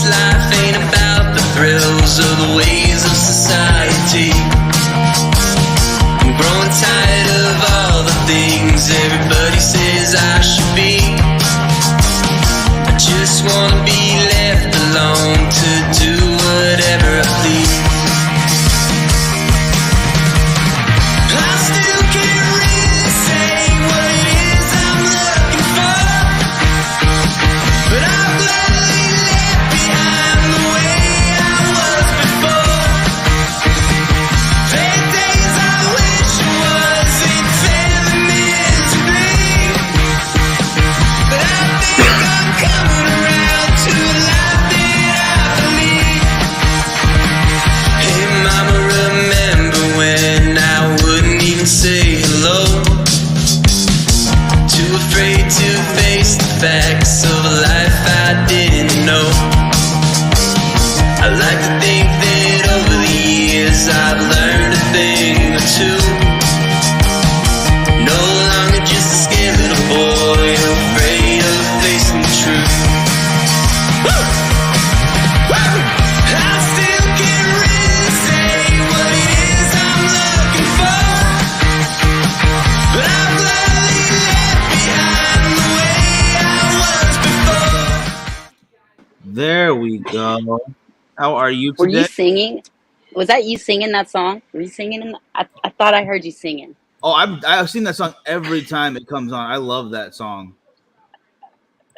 this life ain't about the thrills or the ways of society. I'm growing tired of all the things everybody says I should be. I just wanna be left alone to do whatever I please. I still can't really say what it is I'm looking for, but I'll gladly leave behind the way I was before. There are days I wish I wasn't failing miserably, but I think I'm coming around to a life that I believe. Hey mama, remember when I wouldn't even say hello? Too afraid to face the facts of a life I didn't know. I like to think that over the years I've learned a thing or two. No longer just a scared little boy afraid of facing the truth. I still can't really say what it is I'm looking for, but I'll gladly leave behind the way I was before. There we go. How are you Were today? you singing? Was that you singing that song? Were you singing? I thought I heard you singing. Oh, I've seen that song every time it comes on. I love that song.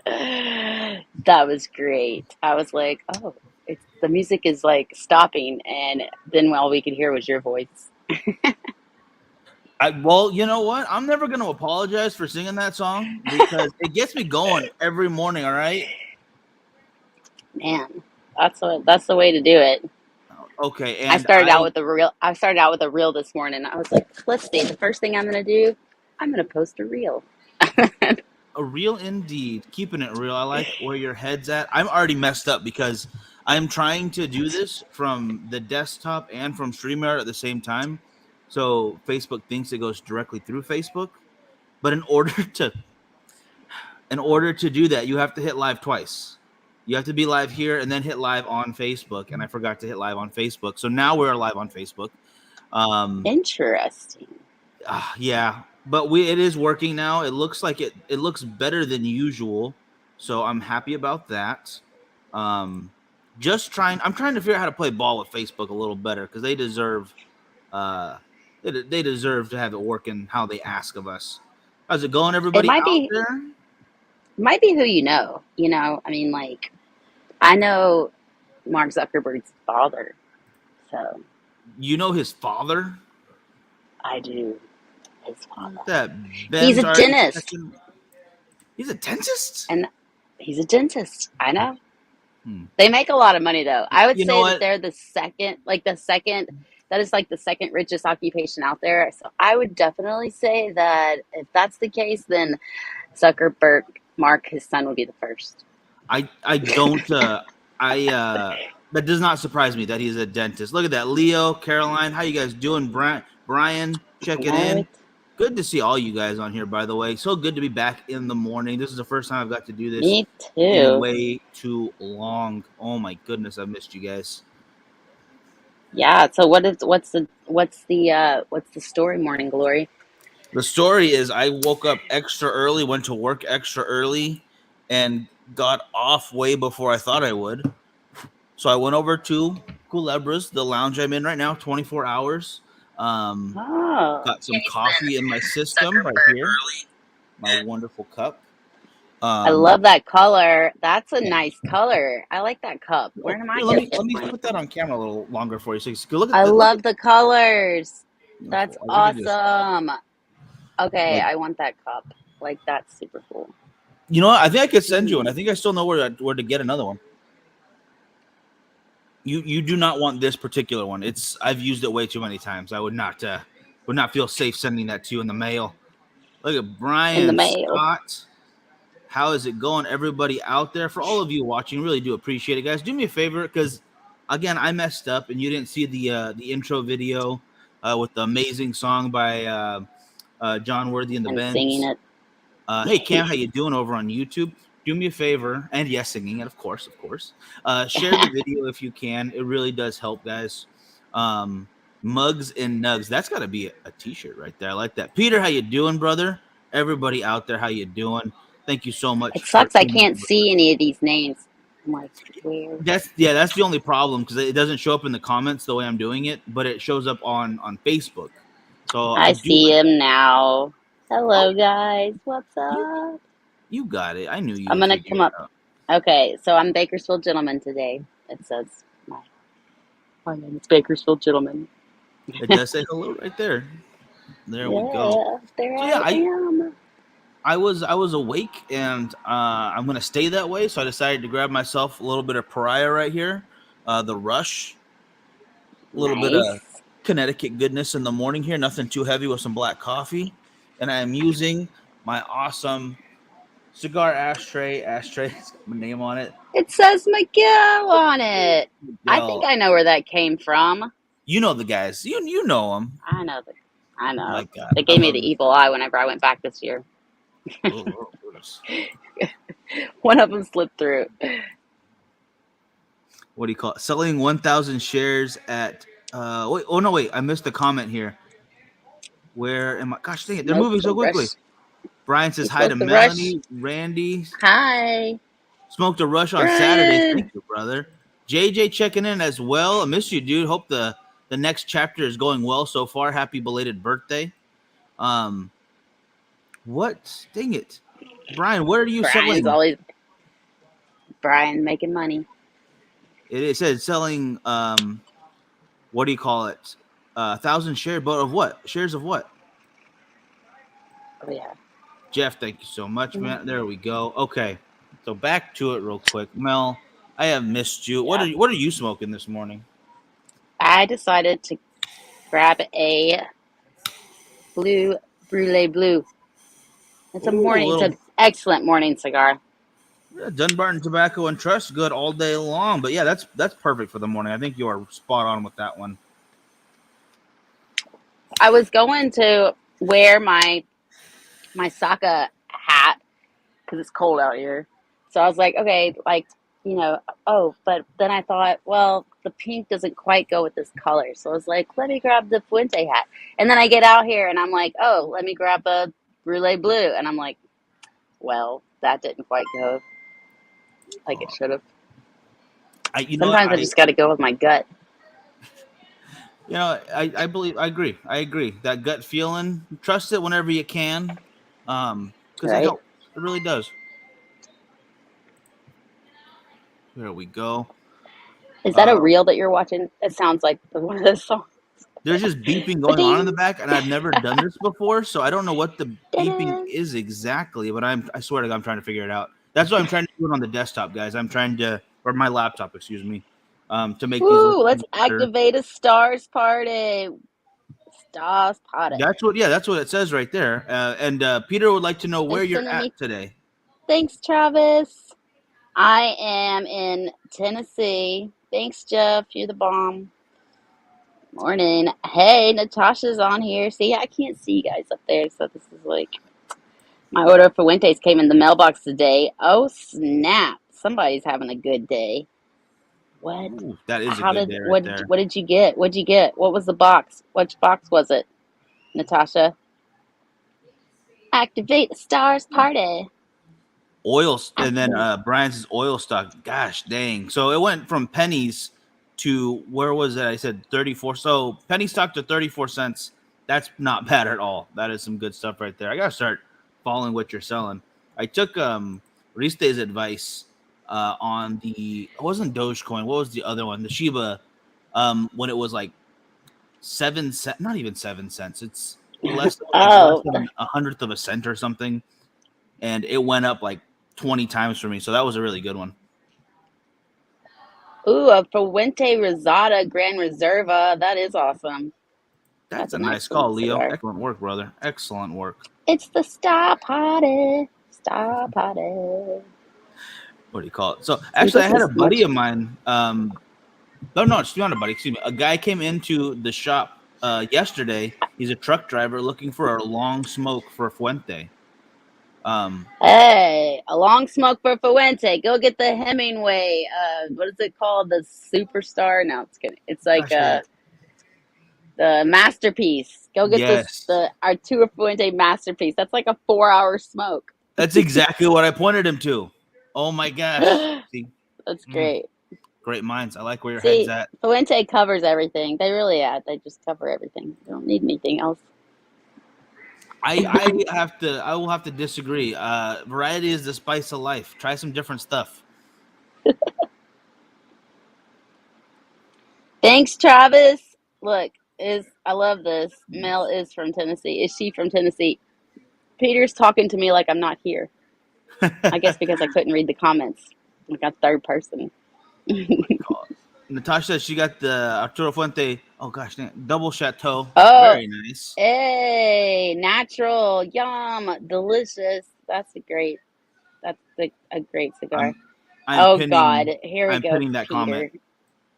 That was great. I was like, oh, the music is like stopping, and then all we could hear was your voice. Well, you know what? I'm never going to apologize for singing that song because it gets me going every morning. All right. Man, that's the way to do it. Okay. And I started out with a reel this morning. I was like, let's see. The first thing I'm gonna do, I'm gonna post a reel. a reel indeed. Keeping it real. I like where your head's at. I'm already messed up because I'm trying to do this from the desktop and from StreamYard at the same time. So Facebook thinks it goes directly through Facebook. But in order to do that, you have to hit live twice. You have to be live here and then hit live on Facebook. And I forgot to hit live on Facebook. So now we're live on Facebook. Interesting. Yeah, but it is working now. It looks like it looks better than usual. So I'm happy about that. I'm trying to figure out how to play ball with Facebook a little better because they deserve they deserve to have it working how they ask of us. How's it going, It everybody might out be there? might be who you know. I mean, like, I know Mark Zuckerberg's father, so You know his father? I do. His father. That He's Ben's a already dentist, checking- He's a dentist? and he's a dentist. I know. Hmm. They make a lot of money, though. I would You know say what? that they're that is like the second richest occupation out there. So I would definitely say that if that's the case, then Zuckerberg, Mark, his son, would be the first. I don't that does not surprise me that he's a dentist. Look at that. Leo, Caroline, how you guys doing? Brian, checking in. What? Good to see all you guys on here, by the way. So good to be back in the morning. This is the first time I've got to do this Me in too. way too long. Oh my goodness, I've missed you guys. Yeah. So what's the story, Morning Glory? The story is I woke up extra early, went to work extra early, and got off way before I thought I would. So I went over to Culebra's, the lounge I'm in right now, 24 hours. Oh, Got some coffee in my system right here, my wonderful cup. I love that color. That's a nice color. I like that cup. Where am I Let gonna me get one? put that on camera a little longer for you, so you can look at I look love the colors. at That's look at this. awesome. Okay, Like, I want that cup. Like, that's super cool. you know what? I think I could send you one. I think I still know where to get another one. You do not want this particular one. I've used it way too many times. I would not feel safe sending that to you in the mail. Look at In the Brian mail. Scott. How is it going, everybody out there? For all of you watching, really do appreciate it, guys. Do me a favor, because again, I messed up and you didn't see the intro video with the amazing song by John Worthy and the And Bends. singing it. Hey Cam, how you doing over on YouTube? do me a favor, and yes, singing it, of course. Share the video if you can. It really does help, guys. Mugs and nugs. That's got to be a t-shirt right there. I like that. Peter, how you doing, brother? Everybody out there, how you doing? Thank you so It much for sucks I coming can't over. see any of these names. I'm like, where? That's the only problem because it doesn't show up in the comments the way I'm doing it, but it shows up on Facebook. So I I do see like him now. oh, Hello, guys. What's you up? you got it. I knew you I'm would gonna figure come it up. out. Okay, so I'm Bakersfield Gentleman today. It says my name is Bakersfield Gentleman. It does say hello right there. There we go. Yeah, there So yeah, I am. I was awake and I'm gonna stay that way. So I decided to grab myself a little bit of Pariah right here, the Rush, a little bit of Nice. Connecticut goodness in the morning here. Nothing too heavy with some black coffee, and I am using my awesome cigar ashtray. It's got my name on it. It says Miguel on it. I think Miguel, I know where that came from. you know the guys. You know them. I know. I Oh my know. God, They I gave me love the this. evil eye whenever I went back this year. Oh, goodness. One of them slipped through. What do you call it? Selling 1,000 shares at. Wait. Oh no, wait. I missed the comment here. Where am I? Gosh dang it! They're Smoke moving the so quickly. rush. Brian You says hi to smoked the rush. Melanie, Randy. Hi, Smoked a rush on Saturday. Brian. Thank you, brother. JJ checking in as well. I miss you, dude. Hope the next chapter is going well so far. Happy belated birthday. Um, what? Dang it, Brian. What are you Brian's selling? always Brian making money. It says selling. What do you call it? 1,000 share, but of what? Shares of what? Oh yeah. Jeff, thank you so much, man. There we go. Okay, so back to it real quick. Mel, I have missed you. Yeah. What are you smoking this morning? I decided to grab a blue brulee blue. It's a Ooh, a morning. It's little an excellent morning cigar. yeah, Dunbarton Tobacco and Trust, good all day long. But yeah, that's perfect for the morning. I think you are spot on with that one. I was going to wear my Saka hat because it's cold out here. So I was like, okay, like, but then I thought, well, the pink doesn't quite go with this color. So I was like, let me grab the Fuente hat. And then I get out here and I'm like, oh, let me grab a Brulee Blue. And I'm like, well, that didn't quite go like it should have. You know what Sometimes I just got to go with my gut. I believe I agree that gut feeling. Trust it whenever you can, because it Right? helps. It really does. There we go. Is that a Uh, reel that you're watching? It sounds like one of those songs. there's just beeping going on in the Ba-ding, back, and I've never done this before, so I don't know what the beeping da-da. is exactly. But I swear to God, I'm trying to figure it out. That's why I'm trying to do it on the desktop, guys. I'm trying to, or my laptop, excuse me, to make these Woo, look let's better. activate a stars party. Stars party. That's what it says right there. And Peter would like to know where It's you're sending at me. today. Thanks, Travis. I am in Tennessee. Thanks, Jeff. You're the bomb. Morning. Hey, Natasha's on here. See, I can't see you guys up there, so this is like my order for Fuentes came in the mailbox today. Oh snap! Somebody's having a good day. What? Ooh, that is a good day right there. What did you get? What'd you get? What was the box? Which box was it, Natasha? Activate the stars party. Oil, and then Activate. Brian's oil stock. Gosh dang! So it went from pennies to where was it? I said 34. So penny stock to 34 cents. That's not bad at all. That is some good stuff right there. I gotta start following what you're selling. I took Riste's advice on the it wasn't Dogecoin. What was the other one? The Shiba. When it was like 7 cents, not even 7 cents. It's less Oh, than a hundredth of a cent or something, and it went up like 20 times for me. So that was a really good one. ooh, a Fuente Rosada Gran Reserva. That is awesome. That's That's a an nice call, excellent Leo. cigar. Excellent work, brother. Excellent work. It's the star party. Star party. What do you call it? So See, actually, I this had a is buddy much. of mine. No, it's not a buddy. Excuse me. A guy came into the shop yesterday. He's a truck driver looking for a long smoke for Fuente. Hey, a long smoke for Fuente. Go get the Hemingway. What is it called? The Superstar? No, it's good. It's like Gosh, the masterpiece. Go get this yes, the Arturo Fuente masterpiece. That's like a 4 hour smoke. that's exactly what I pointed him to. Oh my gosh. See, That's mm, great. great minds. I like where your head's See, at. Fuente covers everything. They really they just cover everything. They don't need anything else. I will have to disagree. Variety is the spice of life. Try some different stuff. Thanks, Travis. Look, I love this. Mel is from Tennessee. Is she from Tennessee? Peter's talking to me like I'm not here. I guess because I couldn't read the comments. Like a third person. Natasha says she got the Arturo Fuente. Oh gosh, double chateau. Oh, Very nice. hey, natural, yum, delicious. That's a great cigar. I'm Oh God, pinning here we I'm go, pinning that comment. Peter.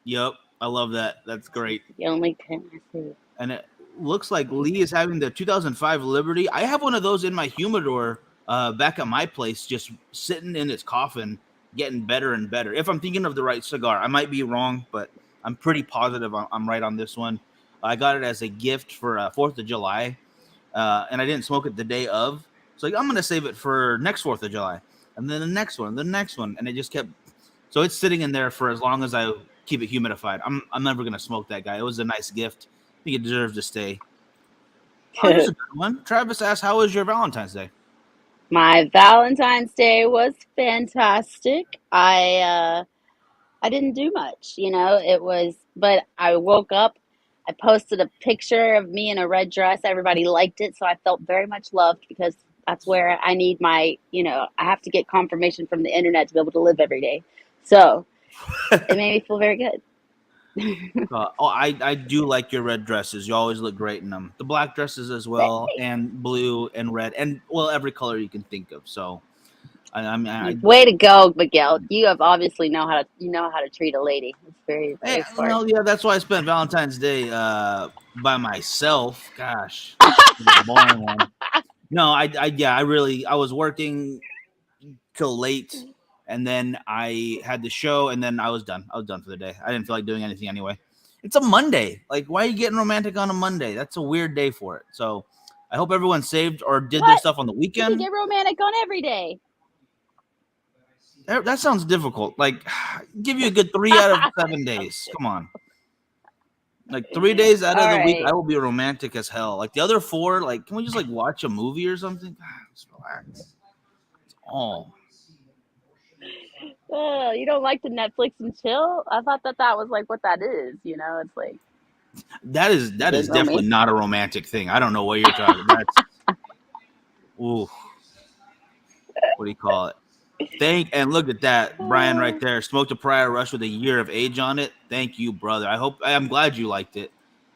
Yep, I love that. That's great. The only pin I see. And it looks like Lee is having the 2005 Liberty. I have one of those in my humidor back at my place, just sitting in its coffin, getting better and better. If I'm thinking of the right cigar, I might be wrong, but I'm pretty positive I'm right on this one. I got it as a gift for 4th of July, and I didn't smoke it the day of. So like, I'm going to save it for next 4th of July, and then the next one, and it just kept. So it's sitting in there for as long as I keep it humidified. I'm never going to smoke that guy. It was a nice gift. I think it deserves to stay. Oh, here's a good one. Travis asked, "How was your Valentine's Day?" My Valentine's Day was fantastic. I didn't do much, It was, but I woke up. I posted a picture of me in a red dress. Everybody liked it, so I felt very much loved because that's where I need I have to get confirmation from the internet to be able to live every day. So it made me feel very good. I do like your red dresses. You always look great in them. The black dresses as well, and blue and red, and well, every color you can think of. So I mean, Way to go, Miguel. You have obviously know how to treat a lady. It's very, hey, very smart. yeah, that's why I spent Valentine's Day by myself. Gosh, it's a boring one. No, I was working till late, and then I had the show, and then I was done. I was done for the day. I didn't feel like doing anything anyway. It's a Monday. Like, why are you getting romantic on a Monday? That's a weird day for it. So, I hope everyone saved or did their What? stuff on the You can weekend. get romantic on every day. That sounds difficult. Like, give you a good 3 out of 7 days. Come on. Like 3 days out All of the week, I right. will be romantic as hell. Like the other 4, like, can we just like watch a movie or something? Just relax. Oh, You don't like to Netflix and chill? I thought that was like what that is. It's like that is good definitely romance. not a romantic thing. I don't know what you're talking. That's ooh, what do you call it? And look at that, Brian, right there. Smoked a prior rush with a year of age on it. Thank you, brother. I'm glad you liked it.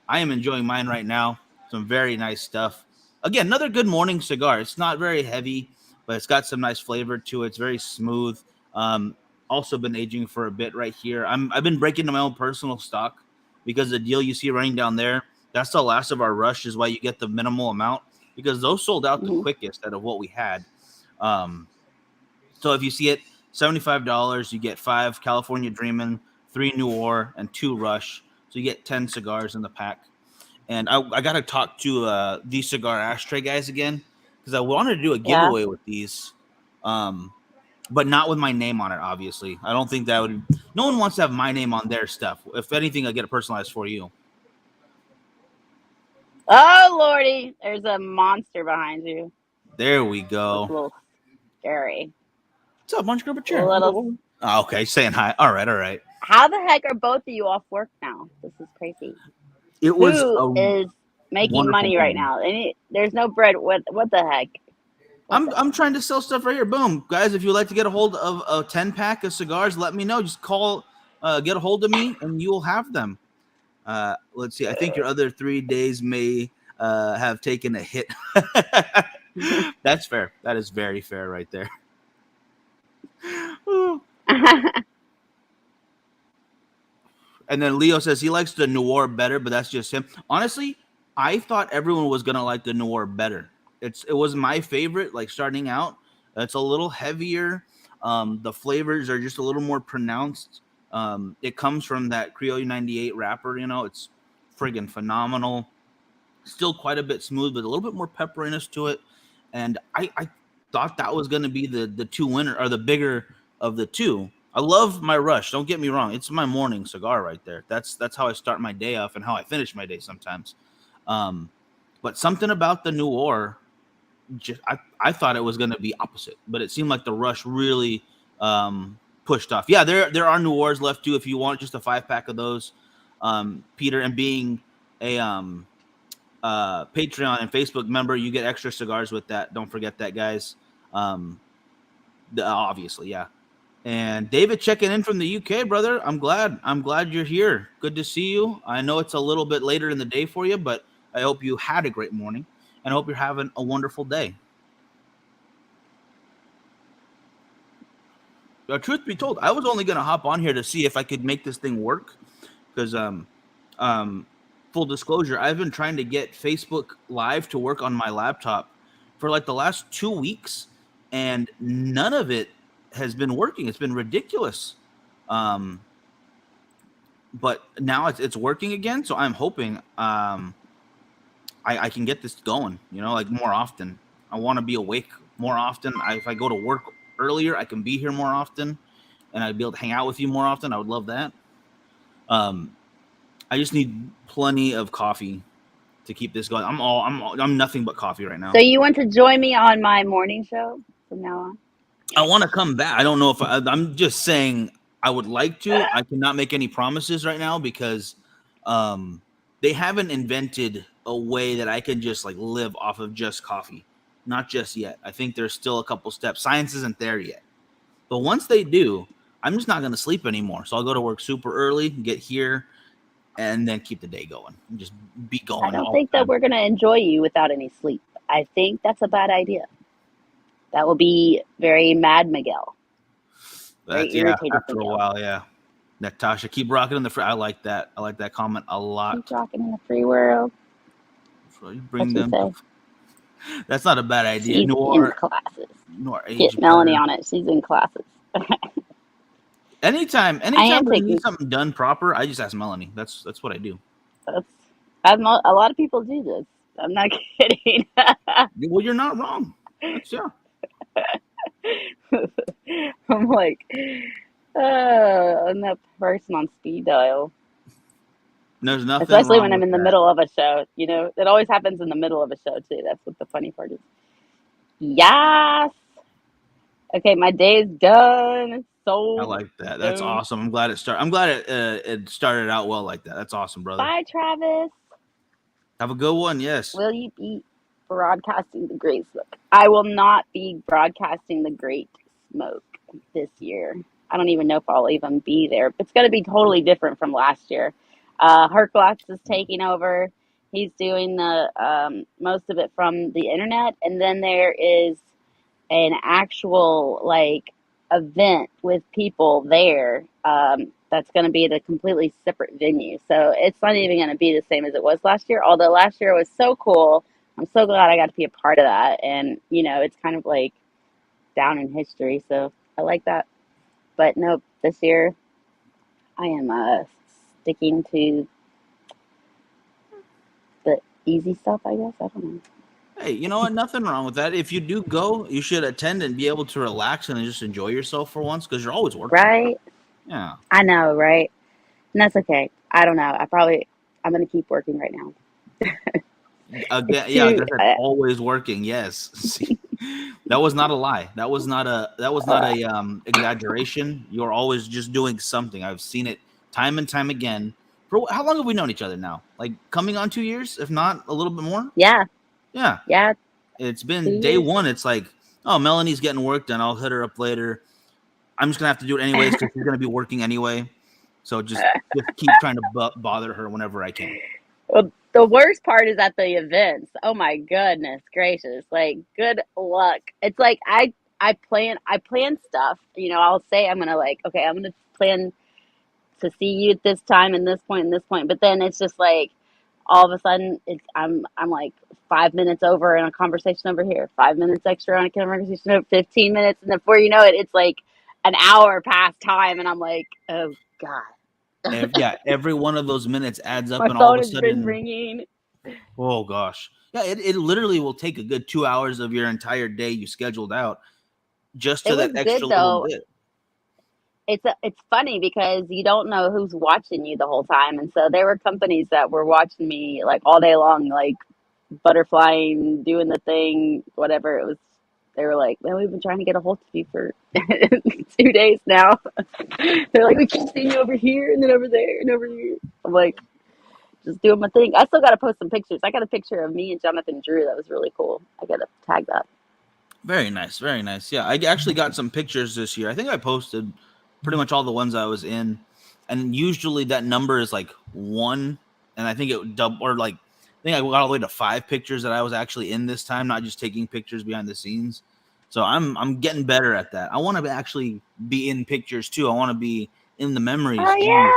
I am enjoying mine right now. Some very nice stuff. Again, another good morning cigar. It's not very heavy, but it's got some nice flavor to it. It's very smooth. Um, Also been aging for a bit right here. I've been breaking my own personal stock because the deal you see running down there, that's the last of our rush, is why you get the minimal amount because those sold out the Mhm. quickest out of what we had. Um, so if you see it, $75, you get 5 California Dreamin', 3 Noir, and 2 Rush. So you get 10 cigars in the pack. And I got to talk to these cigar ashtray guys again because I wanted to do a Yeah. giveaway with these, but not with my name on it. Obviously, I don't think that would. No one wants to have my name on their stuff. If anything, I get it personalized for you. Oh lordy, there's a monster behind you. There we Looks go. a little scary. What's up? Why don't you grab a A chair? little. Oh, okay, saying hi. All right, all right. How the heck are both of you off work now? This is crazy. It was Who a is making wonderful money right morning. now? There's no bread. What the heck? What the I'm trying to sell stuff right here. Boom, guys! If you'd like to get a hold of a 10 pack of cigars, let me know. Just call, get a hold of me, and you will have them. Let's see. I think your other 3 days may have taken a hit. That's fair. That is very fair, right there. And then Leo says he likes the Noir better, but that's just him. Honestly, I thought everyone was gonna like the Noir better. I thought everyone was gonna like the Noir better. But that's just him. And then Leo says he likes the Noir better, but that's just him. Honestly, I thought everyone was gonna like the Noir better, but that's just him. Honestly, I thought everyone was gonna like the Noir better, it was my favorite. Like starting out, it's a little heavier. The flavors are just a little more pronounced. It comes from that Creole 98 wrapper. It's friggin' phenomenal. Still quite a bit smooth, but a little bit more pepperiness to it. And I thought that was going to be the two winner or the bigger of the two. I love my Rush. Don't get me wrong; it's my morning cigar right there. That's how I start my day off and how I finish my day sometimes. Um, but something about the Noir, I thought it was going to be opposite, but it seemed like the Rush really pushed off. Yeah, there are Noirs left too if you want just a 5-pack of those, Peter. And being a Patreon and Facebook member, you get extra cigars with that. Don't forget that, guys. Obviously, yeah. And David checking in from the UK, brother. I'm glad you're here. Good to see you. I know it's a little bit later in the day for you, but I hope you had a great morning and I hope you're having a wonderful day. Truth be told, I was only going to hop on here to see if I could make this thing work because full disclosure, I've been trying to get Facebook Live to work on my laptop for like the last 2 weeks, and none of it has been working. It's been ridiculous. But now it's working again, so I'm hoping I can get this going, like more often. I want to be awake more often. If I go to work earlier, I can be here more often, and I'd be able to hang out with you more often. I would love that. I just need plenty of coffee to keep this going. I'm nothing but coffee right now. So you want to join me on my morning show from now on? I want to come back. I don't know if I'm just saying I would like to. I cannot make any promises right now because they haven't invented a way that I can just like live off of just coffee. Not just yet. I think there's still a couple steps. Science isn't there yet. But once they do, I'm just not going to sleep anymore. So I'll go to work super early, get here, and then keep the day going. And just be going. I don't think that we're going to enjoy you without any sleep. I think that's a bad idea. That will be very mad Miguel. Very irritated after Miguel. a while, yeah. Natasha, keep rocking in the free. I like that. I like that comment a lot. Keep rocking in the free world. So you bring What'd them. you say? That's not a bad idea. She's in classes. Get Melanie on it. She's in classes. Anytime we need something done proper, I just ask Melanie. That's what I do. A lot of people do this. I'm not kidding. Well, you're not wrong. Yeah. I'm like, I'm that person on speed dial. There's nothing. Especially when I'm in the middle of a show. It always happens in the middle of a show too. That's what the funny part is. Yes. Okay, my day's done. So I like that. That's awesome. I'm glad it started. I'm glad it started out well like that. That's awesome, brother. Bye, Travis. Have a good one. Yes. Will you be broadcasting the Great Smoke? I will not be broadcasting the Great Smoke this year. I don't even know if I'll even be there. It's going to be totally different from last year. Herculax is taking over. He's doing the most of it from the internet, and then there is an actual event with people there. That's going to be at a completely separate venue. So it's not even going to be the same as it was last year. Although last year was so cool. I'm so glad I got to be a part of that. And, it's kind of like down in history. So I like that. But nope, this year I am sticking to the easy stuff, I guess. I don't know. Hey, you know what? Nothing wrong with that. If you do go, you should attend and be able to relax and just enjoy yourself for once because you're always working. Right? Yeah. I know, right? And that's okay. I don't know. I'm going to keep working right now. Again, yeah, that's always working. Yes. See, that was not a lie. That was not a exaggeration. You're always just doing something. I've seen it time and time again. How long have we known each other now? Like coming on 2 years, if not a little bit more? Yeah. Yeah. Yeah. It's been day one. It's like, oh, Melanie's getting work done. I'll hit her up later. I'm just going to have to do it anyways because she's going to be working anyway. So just keep trying to bother her whenever I can. Well, the worst part is at the events. Oh my goodness gracious! Like, good luck. It's like I plan stuff. I'll say I'm gonna okay, I'm gonna plan to see you at this time and this point and this point. But then it's just like all of a sudden I'm like 5 minutes over in a conversation over here, 5 minutes extra on a conversation over 15 minutes, and before you know it, it's like an hour past time, and I'm like, oh God, Every one of those minutes adds up, my and all of phone a has been sudden, ringing. oh gosh, yeah, it literally will take a good 2 hours of your entire day you scheduled out just It to was that extra good little though. bit. It's funny because you don't know who's watching you the whole time, and so there were companies that were watching me like all day long, like butterflying, doing the thing, whatever it was. They were like, "Well, we've been trying to get a hold of you for 2 days now." They're like, "We keep seeing you over here and then over there and over here." I'm like, just doing my thing. I still got to post some pictures. I got a picture of me and Jonathan Drew that was really cool. I got to tag that. Very nice, very nice. Yeah, I actually got some pictures this year. I think I posted pretty much all the ones I was in, and usually that number is like one, and I think it double or like I think I got all the way to 5 pictures that I was actually in this time, not just taking pictures behind the scenes. So I'm getting better at that. I want to actually be in pictures too. I want to be in the memories. Oh Jeez.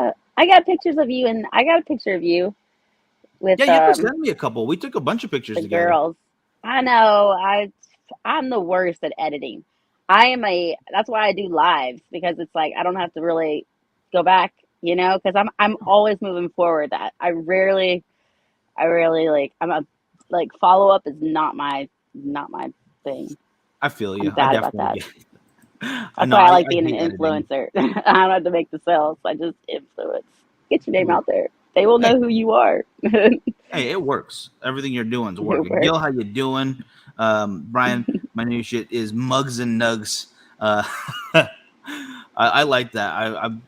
yeah, I got pictures of you, and I got a picture of you with Yeah, you have to send me a couple. We took a bunch of pictures the together. girls. I know. I'm the worst at editing. I am a. That's why I do lives, because it's like I don't have to really go back, because I'm always moving forward. That I rarely like. I'm a like follow up is not my thing. I feel I'm you. I bad about definitely that. get it. I That's know. why I like I being an hate editing. influencer. I don't have to make the sales. I just influence. Get your name Ooh. out there. They will Hey, know who you are. It hey, it works. Everything you're doing is working. works. Gil, how you doing? Brian, my new shit is mugs and nugs. Uh, I like that.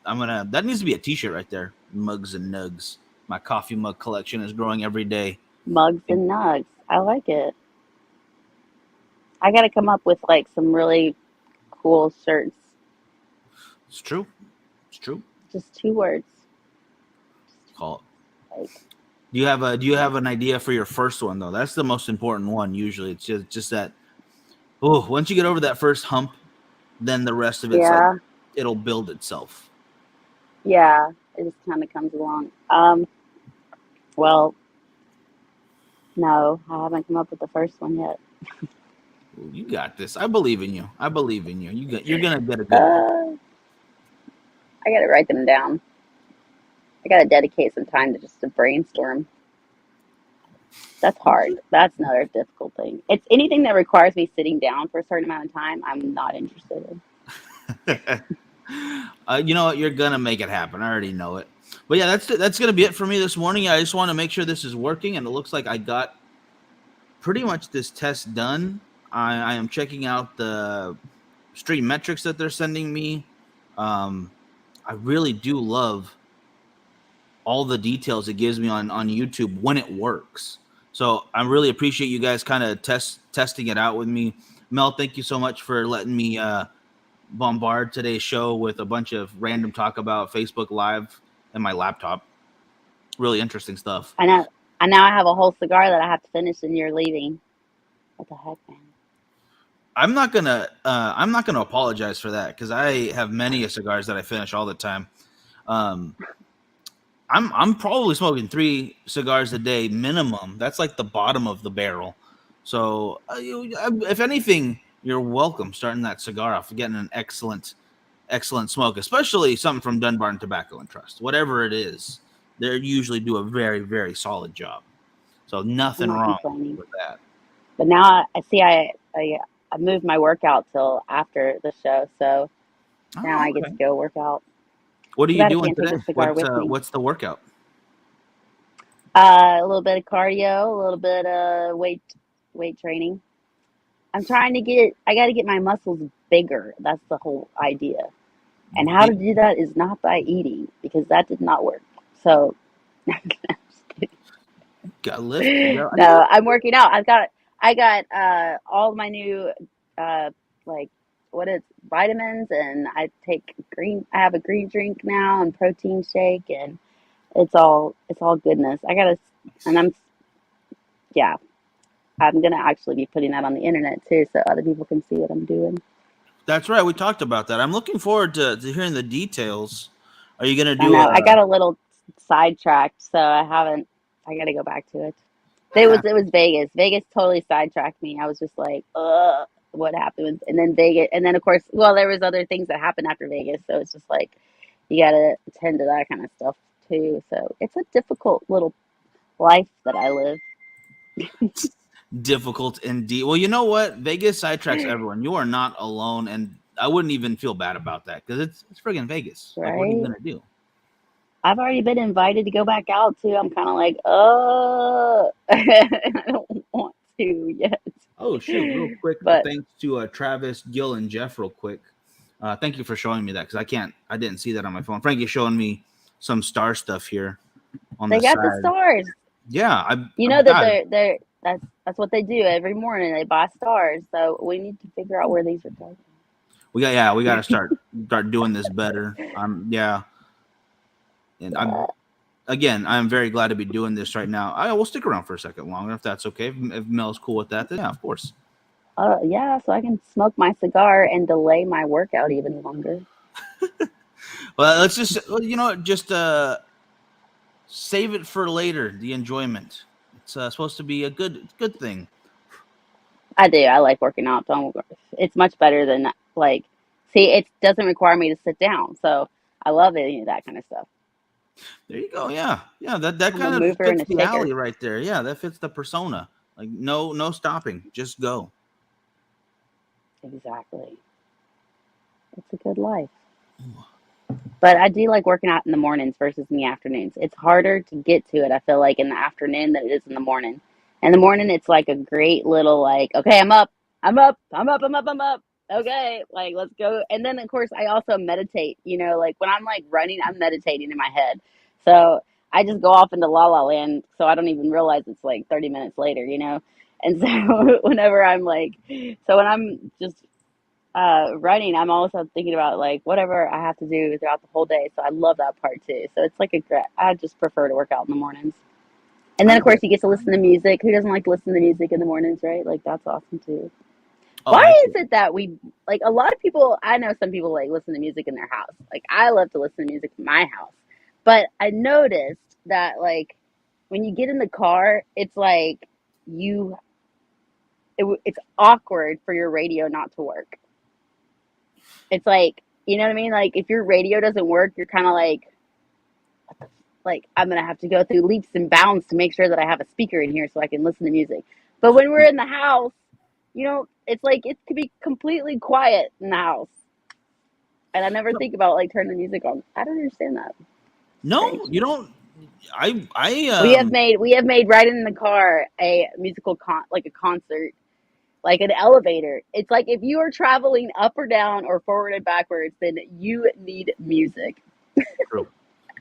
I'm gonna. That needs to be a T-shirt right there. Mugs and nugs. My coffee mug collection is growing every day. Mugs and nugs. I like it. I got to come up with like some really cool shirts. It's true. It's true. Just 2 words. Call it. Like, Do you have an idea for your first one though? That's the most important one. Usually, it's just that. Oh, once you get over that first hump, then the rest of it's like yeah, it'll build itself. yeah. It just kind of comes along. Well, no, I haven't come up with the first one yet. Ooh, you got this. I believe in you. I believe in you. You're gonna get a good one. I got to write them down. I got to dedicate some time to brainstorm. That's hard. That's another difficult thing. It's anything that requires me sitting down for a certain amount of time, I'm not interested in. You know what? You're gonna make it happen. I already know it. But yeah, that's gonna be it for me this morning. I just want to make sure this is working, and it looks like I got pretty much this test done. I am checking out the stream metrics that they're sending me. Um, I really do love all the details it gives me on YouTube when it works. So I really appreciate you guys kind of testing it out with me. Mel, thank you so much for letting me bombard today's show with a bunch of random talk about Facebook Live and my laptop. Really interesting stuff. I know. I now have a whole cigar that I have to finish, and you're leaving. What the heck, man? I'm not gonna apologize for that because I have many cigars that I finish all the time. Um, I'm probably smoking 3 cigars a day minimum. That's like the bottom of the barrel. So if anything, you're welcome starting that cigar off, getting an excellent smoke, especially something from Dunbar and Tobacco and Trust. Whatever it is, they usually do a very, very solid job. So I'm nothing not wrong complaining. with that. But now I see I moved my workout till after the show, so now Oh, I get okay. to go work out. What are Too you bad I doing can't take today? the cigar with me. What's the workout? A little bit of cardio, a little bit of weight training. I got to get my muscles bigger. That's the whole idea. And how to Big do that is not by eating, because that did not work. So, got lift. no, I'm working out. I got all my new uh like what is vitamins, and I have a green drink now and protein shake, and it's all goodness. And yeah, I'm gonna actually be putting that on the internet too, so other people can see what I'm doing. That's right. We talked about that. I'm looking forward to hearing the details. Are you gonna I do know I a? got a little sidetracked, so I haven't. I got to go back to it. Yeah. It was Vegas. Vegas totally sidetracked me. I was just like, ugh, what happened? And then Vegas, and then of course, well, there was other things that happened after Vegas, so it's just like you got to attend to that kind of stuff too. So it's a difficult little life that I live. Difficult indeed. Well, you know what? Vegas sidetracks everyone. You are not alone, and I wouldn't even feel bad about that because it's friggin' Vegas. Like, what are you Right? gonna do? I've already been invited to go back out too. I'm kind of like, I don't want to yet. Oh shoot! Real quick, But thanks to Travis, Gil, and Jeff. Real quick, thank you for showing me that because I didn't see that on my phone. Frankie's showing me some star stuff here on they the got the side. stars. Yeah, You I know that God, that's what they do every morning. They buy stars. So we need to figure out where these are going. we got to start doing this better. Yeah, and I'm very glad to be doing this right now. I will stick around for a second longer if that's okay. If Mel's cool with that, then yeah, of course. Yeah, so I can smoke my cigar and delay my workout even longer. Well, let's just just save it for later. The enjoyment. It's supposed to be a good thing. I do. I like working out. Don't. It's much better than like. See, it doesn't require me to sit down, so I love any of that kind of stuff. There you go. Yeah, yeah. That I'm a kind of mover and fits a the shaker. alley right there. Yeah, that fits the persona. Like no stopping. Just go. Exactly. It's a good life. But I do like working out in the mornings versus in the afternoons. It's harder to get to it, I feel like, in the afternoon than it is in the morning. In the morning, it's like a great little, like, okay, I'm up, I'm up, I'm up, I'm up, I'm up. Okay, like, let's go. And then, of course, I also meditate. Like when I'm like running, I'm meditating in my head. So I just go off into la la land. So I don't even realize it's like 30 minutes later. And so whenever I'm like, so when I'm just running, I'm also thinking about like whatever I have to do throughout the whole day. So I love that part too. So it's like I just prefer to work out in the mornings. And then I of course get. you get to listen to music. Who doesn't like to listen to music in the mornings, right? Like that's awesome too. Oh, Why I is it that we like a lot of people? I know some people like listen to music in their house. Like I love to listen to music in my house, but I noticed that like when you get in the car, it's like you it's awkward for your radio not to work. It's like, you know what I mean? Like if your radio doesn't work, you're kind of like I'm gonna have to go through leaps and bounds to make sure that I have a speaker in here so I can listen to music. But when we're in the house, it's like it could be completely quiet in the house, and I never think about like turning the music on. I don't understand that. no, Strange. you don't. I We have made right in the car a musical like a concert, like an elevator. It's like if you are traveling up or down or forward and backwards, then you need music. True.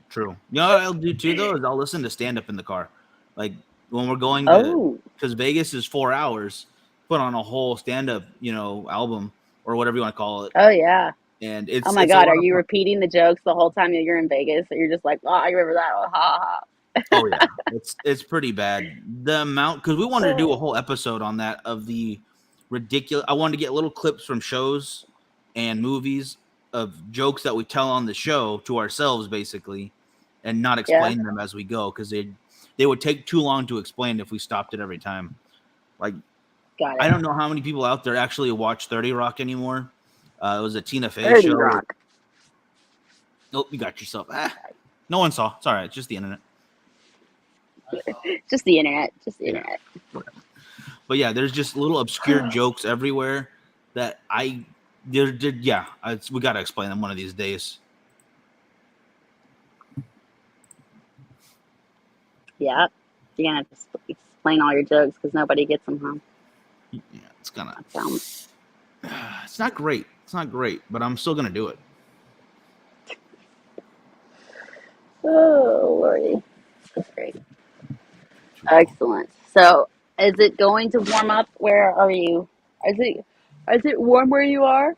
True. You know what I'll do too though is I'll listen to stand up in the car, like when we're going to Oh, because Vegas is 4 hours. Put on a whole stand up, album or whatever you want to call it, oh yeah. and Oh it's my it's a God, are lot of you fun. repeating the jokes the whole time that you're in Vegas? So you're just like, oh, I remember that. Oh, ha Oh yeah, it's pretty bad. The amount because we wanted to do a ha. whole episode on that of the ridiculous. I wanted to get little clips from shows and movies of jokes that we tell on the show to ourselves, basically, and not Yeah, explain them as we go because they would take too long to explain if we stopped it every time. Like got I it. don't know how many people out there actually watch 30 Rock anymore. It was a Tina Fey 30 show. Rock. Oh, you got yourself. No one saw. It's all right. It's just the internet. Just the internet. Just the Yeah. internet. But yeah, there's just little obscure jokes everywhere that we got to explain them one of these days. Yeah. You're going to have to explain all your jokes because nobody gets them, huh? Yeah, it's gonna. That sounds. It's not great. It's not great, but I'm still gonna do it. Oh, Lordy. That's great. Excellent. So, is it going to warm up? Where are you? Is it warm where you are?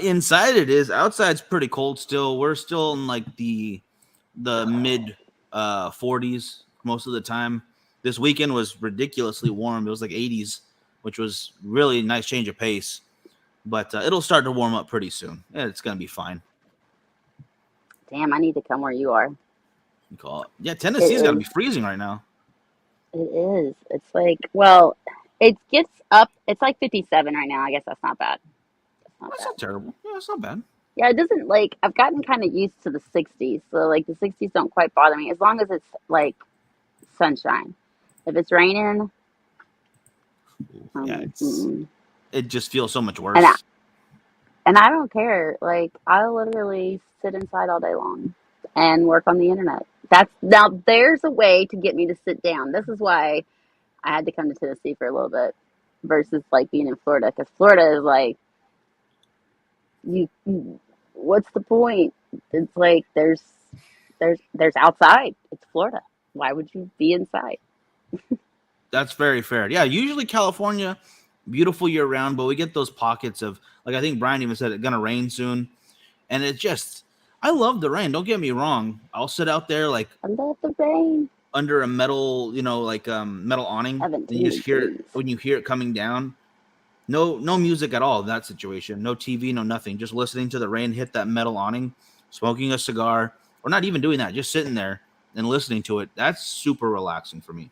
Inside it is. Outside's pretty cold still. We're still in like the mid 40s most of the time. This weekend was ridiculously warm. It was like 80s, which was really nice change of pace. But it'll start to warm up pretty soon. Yeah, it's gonna be fine. Damn, I need to come where you are. You call it. Yeah, It Tennessee's got to is. be freezing right now. It is. It's like, well, it gets up. It's like 57 right now. I guess that's not bad. That's not That's bad. not terrible. Yeah, that's not bad. Yeah, it doesn't like. I've gotten kind of used to the 60s, so like the 60s don't quite bother me as long as it's like sunshine. If it's raining, Yeah, mm-mm. it just feels so much and I, worse. and I don't care. Like I literally sit inside all day long and work on the internet. That's now there's a way to get me to sit down. This is why I had to come to Tennessee for a little bit versus like being in Florida because Florida is like you what's the point? It's like there's outside. It's Florida. Why would you be inside? That's very fair. Yeah, usually California, beautiful year round, but we get those pockets of like I think Brian even said it's gonna rain soon, and it just I love the rain. Don't get me wrong. I'll sit out there like I love the rain. under a metal, like metal awning, Haven't and too you many just hear it days. when you hear it coming down. No music at all in that situation. No TV, no nothing. Just listening to the rain hit that metal awning, smoking a cigar, or not even doing that. Just sitting there and listening to it. That's super relaxing for me.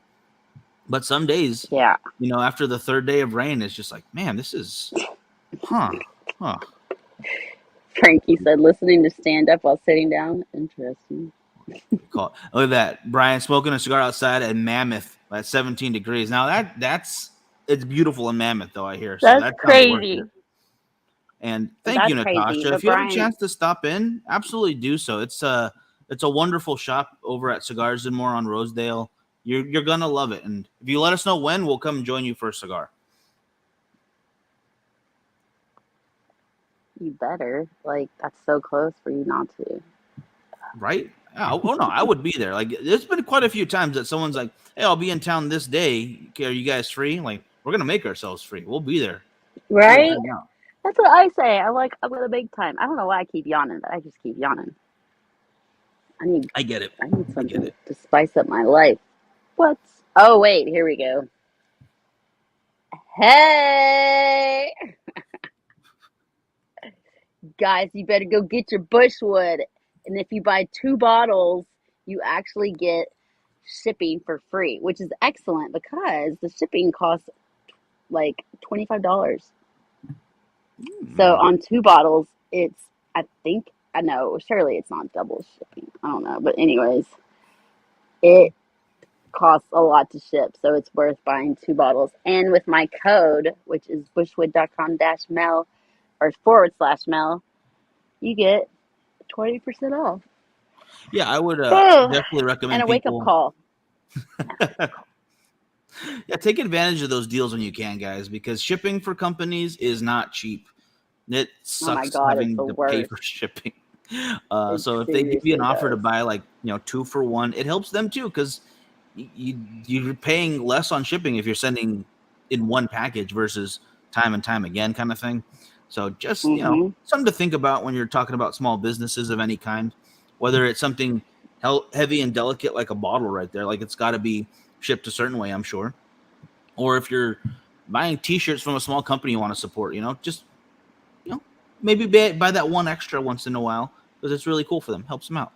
But some days, Yeah. after the third day of rain, it's just like, man, this is, huh, huh. Frankie said listening to stand up while sitting down. Interesting. Look at that, Brian smoking a cigar outside at Mammoth at 17 degrees. Now it's beautiful in Mammoth, though I hear. So That's that sounds worth crazy. it. And thank you, That's crazy. Natasha. But If you have a Brian, chance to stop in, absolutely do so. It's a wonderful shop over at Cigars and More on Rosedale. You're gonna love it. And if you let us know when, we'll come join you for a cigar. you better. Like, that's so close for you not to. Right? Oh no, I would be there. Like, there's been quite a few times that someone's like, "Hey, I'll be in town this day. Are you guys free?" Like, we're gonna make ourselves free. We'll be there. We'll Right? hang out. That's what I say. I'm gonna big time. I don't know why I keep yawning, but I just keep yawning. I need I get it. I need I get something it. to spice up my life. What? Oh wait, here we go. Hey guys, you better go get your bushwood. And if you buy 2 bottles, you actually get shipping for free, which is excellent because the shipping costs like $25. So on 2 bottles, it's I know surely it's not double shipping. I don't know, but anyways, it costs a lot to ship, so it's worth buying 2 bottles. And with my code, which is bushwood.com-mel or /mel, you get 20% off. Yeah, I would Oh, definitely and recommend a wake up people. call. Yeah, take advantage of those deals when you can, guys, because shipping for companies is not cheap. It Oh my sucks God, it's the having to pay worst. for shipping. It So if they give you an seriously offer to does. buy like 2 for 1, it helps them too because you're paying less on shipping if you're sending in one package versus time and time again kind of thing. So just Mm-hmm. something to think about when you're talking about small businesses of any kind, whether it's something heavy and delicate like a bottle right there, like it's got to be shipped a certain way, I'm sure. Or if you're buying T-shirts from a small company you want to support, just maybe buy that one extra once in a while because it's really cool for them, helps them out.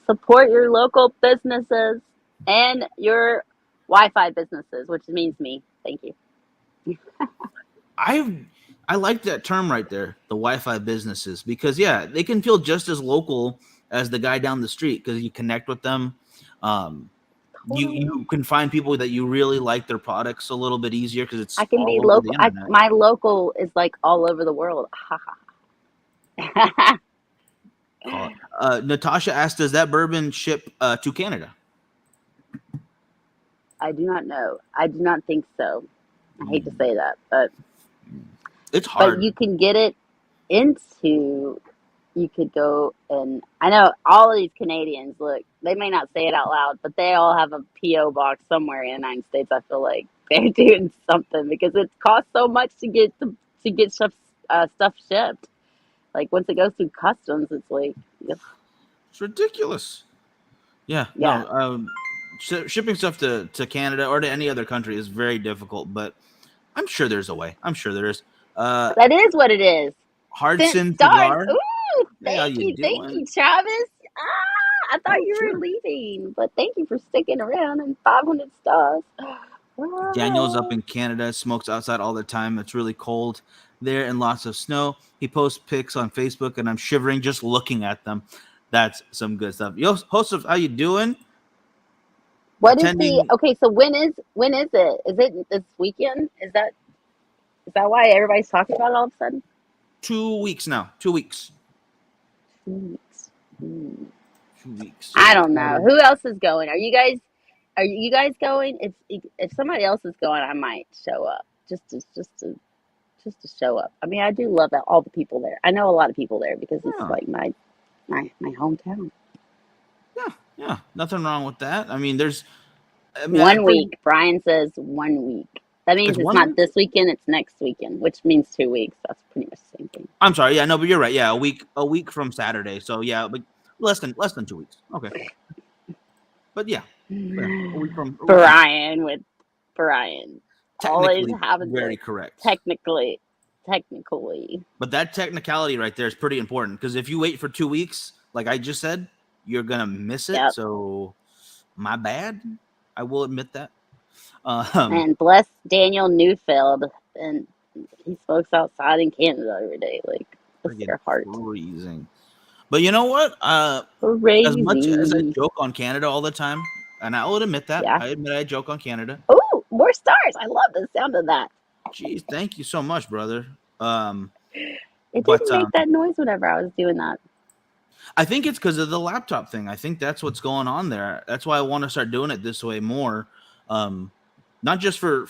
Support your local businesses and your Wi-Fi businesses, which means me. Thank you. I like that term right there, the Wi-Fi businesses, because yeah, they can feel just as local as the guy down the street because you connect with them. Um, you Totally. you can find people that you really like their products a little bit easier because it's I can be all over the local. internet. My local is like all over the world. Call it. Natasha asked, "Does that bourbon ship to Canada?" I do not know. I do not think so. I hate to say that, but It's hard. you can get it into. You could go and I know all of these Canadians. Look, they may not say it out loud, but they all have a PO box somewhere in the United States. I feel like they're doing something because it costs so much to get stuff shipped. Like once it goes through customs, it's like, It's ridiculous. Yeah, yeah, no. Shipping stuff to Canada or to any other country is very difficult, but I'm sure there's a way. I'm sure there is. that is what it is. Sent Hardson stars. Cigar. Ooh, Hey, how you thank doing? you, Travis. I thought Oh, you were sure. leaving, but thank you for sticking around and 500 stars. Daniel's up Wow. in Canada, smokes outside all the time. It's really cold there and lots of snow. He posts pics on Facebook, and I'm shivering just looking at them. That's some good stuff. Yo, Joseph, how you doing? What is the Attending okay? So when is it? Is it this weekend? Is that why everybody's talking about it all of a sudden? 2 weeks now. 2 weeks. 2 weeks. Hmm. 2 weeks. I So don't know. excited. Who else is going? Are you guys? Are you guys going? If somebody else is going, I might show up just to show up. I mean, I do love that all the people there. I know a lot of people there because it's Yeah, like my hometown. yeah, yeah. Nothing wrong with that. I mean, there's. I mean, I One pretty. week. Brian says 1 week. That It's means it's 1 week. not this weekend, it's next weekend, which means 2 weeks. That's pretty much the same thing. I'm sorry. Yeah, no, but you're right. Yeah, a week from Saturday. So yeah, but less than 2 weeks. Okay, but yeah, a week from Brian with Brian. Always technically having very to correct. technically technically. But that technicality right there is pretty important because if you wait for 2 weeks, like I just said, you're gonna miss it. Yep. So my bad. I will admit that. Um, And bless Daniel Newfield, and he smokes outside in Canada every day. Like, bless Friggin' their heart. freezing. But you know what? As much as I Crazy. joke on Canada all the time, and I will admit that, Yeah. I admit I joke on Canada. Oh, more stars. I love the sound of that. Geez, thank you so much, brother. Um, It but didn't make that noise whenever I was doing that. I think it's because of the laptop thing. I think that's what's going on there. That's why I want to start doing it this way more. Um, not just for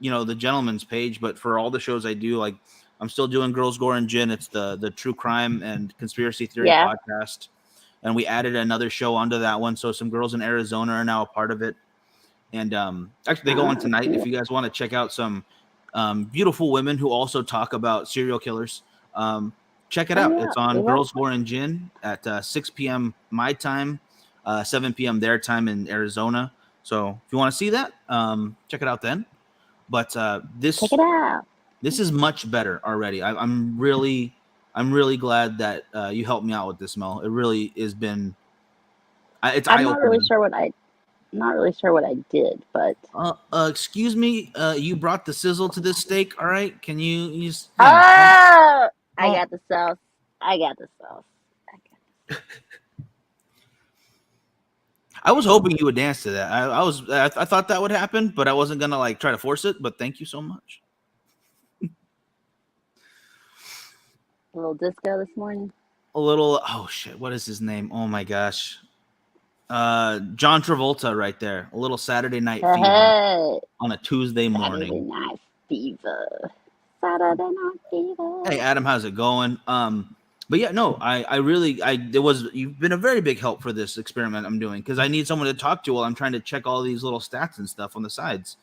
the gentleman's page, but for all the shows I do. Like I'm still doing Girls Gore and Gin. It's the true crime and conspiracy theory Yeah. podcast, and we added another show onto that one. So some girls in Arizona are now a part of it. And actually, they go on Ah, tonight. If cool. you guys want to check out some beautiful women who also talk about serial killers, check it Oh out. yeah, It's we on love. Girls War and Gin at 6 p.m. my time, 7 p.m. their time in Arizona. So if you want to see that, check it out then. But Check it out. this is much better already. I'm really glad that you helped me out with this, Mel. It really has been. It's I'm eye not really opening. sure what I not really sure what I did, but Excuse me. You brought the sizzle to this steak. All right. Can you just, oh, I don't. got the sauce. I got the sauce. I was hoping you would dance to that. I thought that would happen, but I wasn't gonna like try to force it. But thank you so much. A little disco this morning. A little. Oh shit. What is his name? Oh my gosh. John Travolta right there. A little Saturday Night Hey, Fever hey, on a Tuesday Saturday morning. Night Fever. Saturday Night Fever. Hey Adam, how's it going? But yeah, no, I really, you've been a very big help for this experiment I'm doing because I need someone to talk to while I'm trying to check all these little stats and stuff on the sides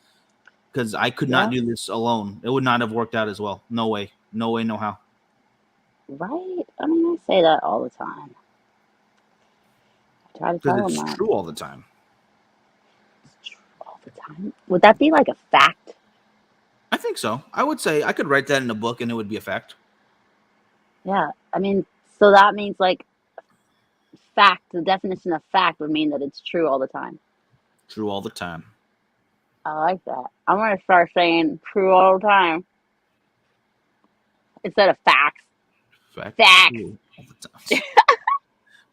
because I could not Yeah, do this alone. It would not have worked out as well. No way, no how. right. I mean, I say that all the time. I try to Because tell them it's that true all the time. it's true all the time. Would that be like a fact? I think so. I would say I could write that in a book and it would be a fact. Yeah. I mean, so that means like fact. The definition of fact would mean that it's true all the time. True all the time. I like that. I'm gonna start saying true all the time instead of facts. Fact. Facts. True all the time.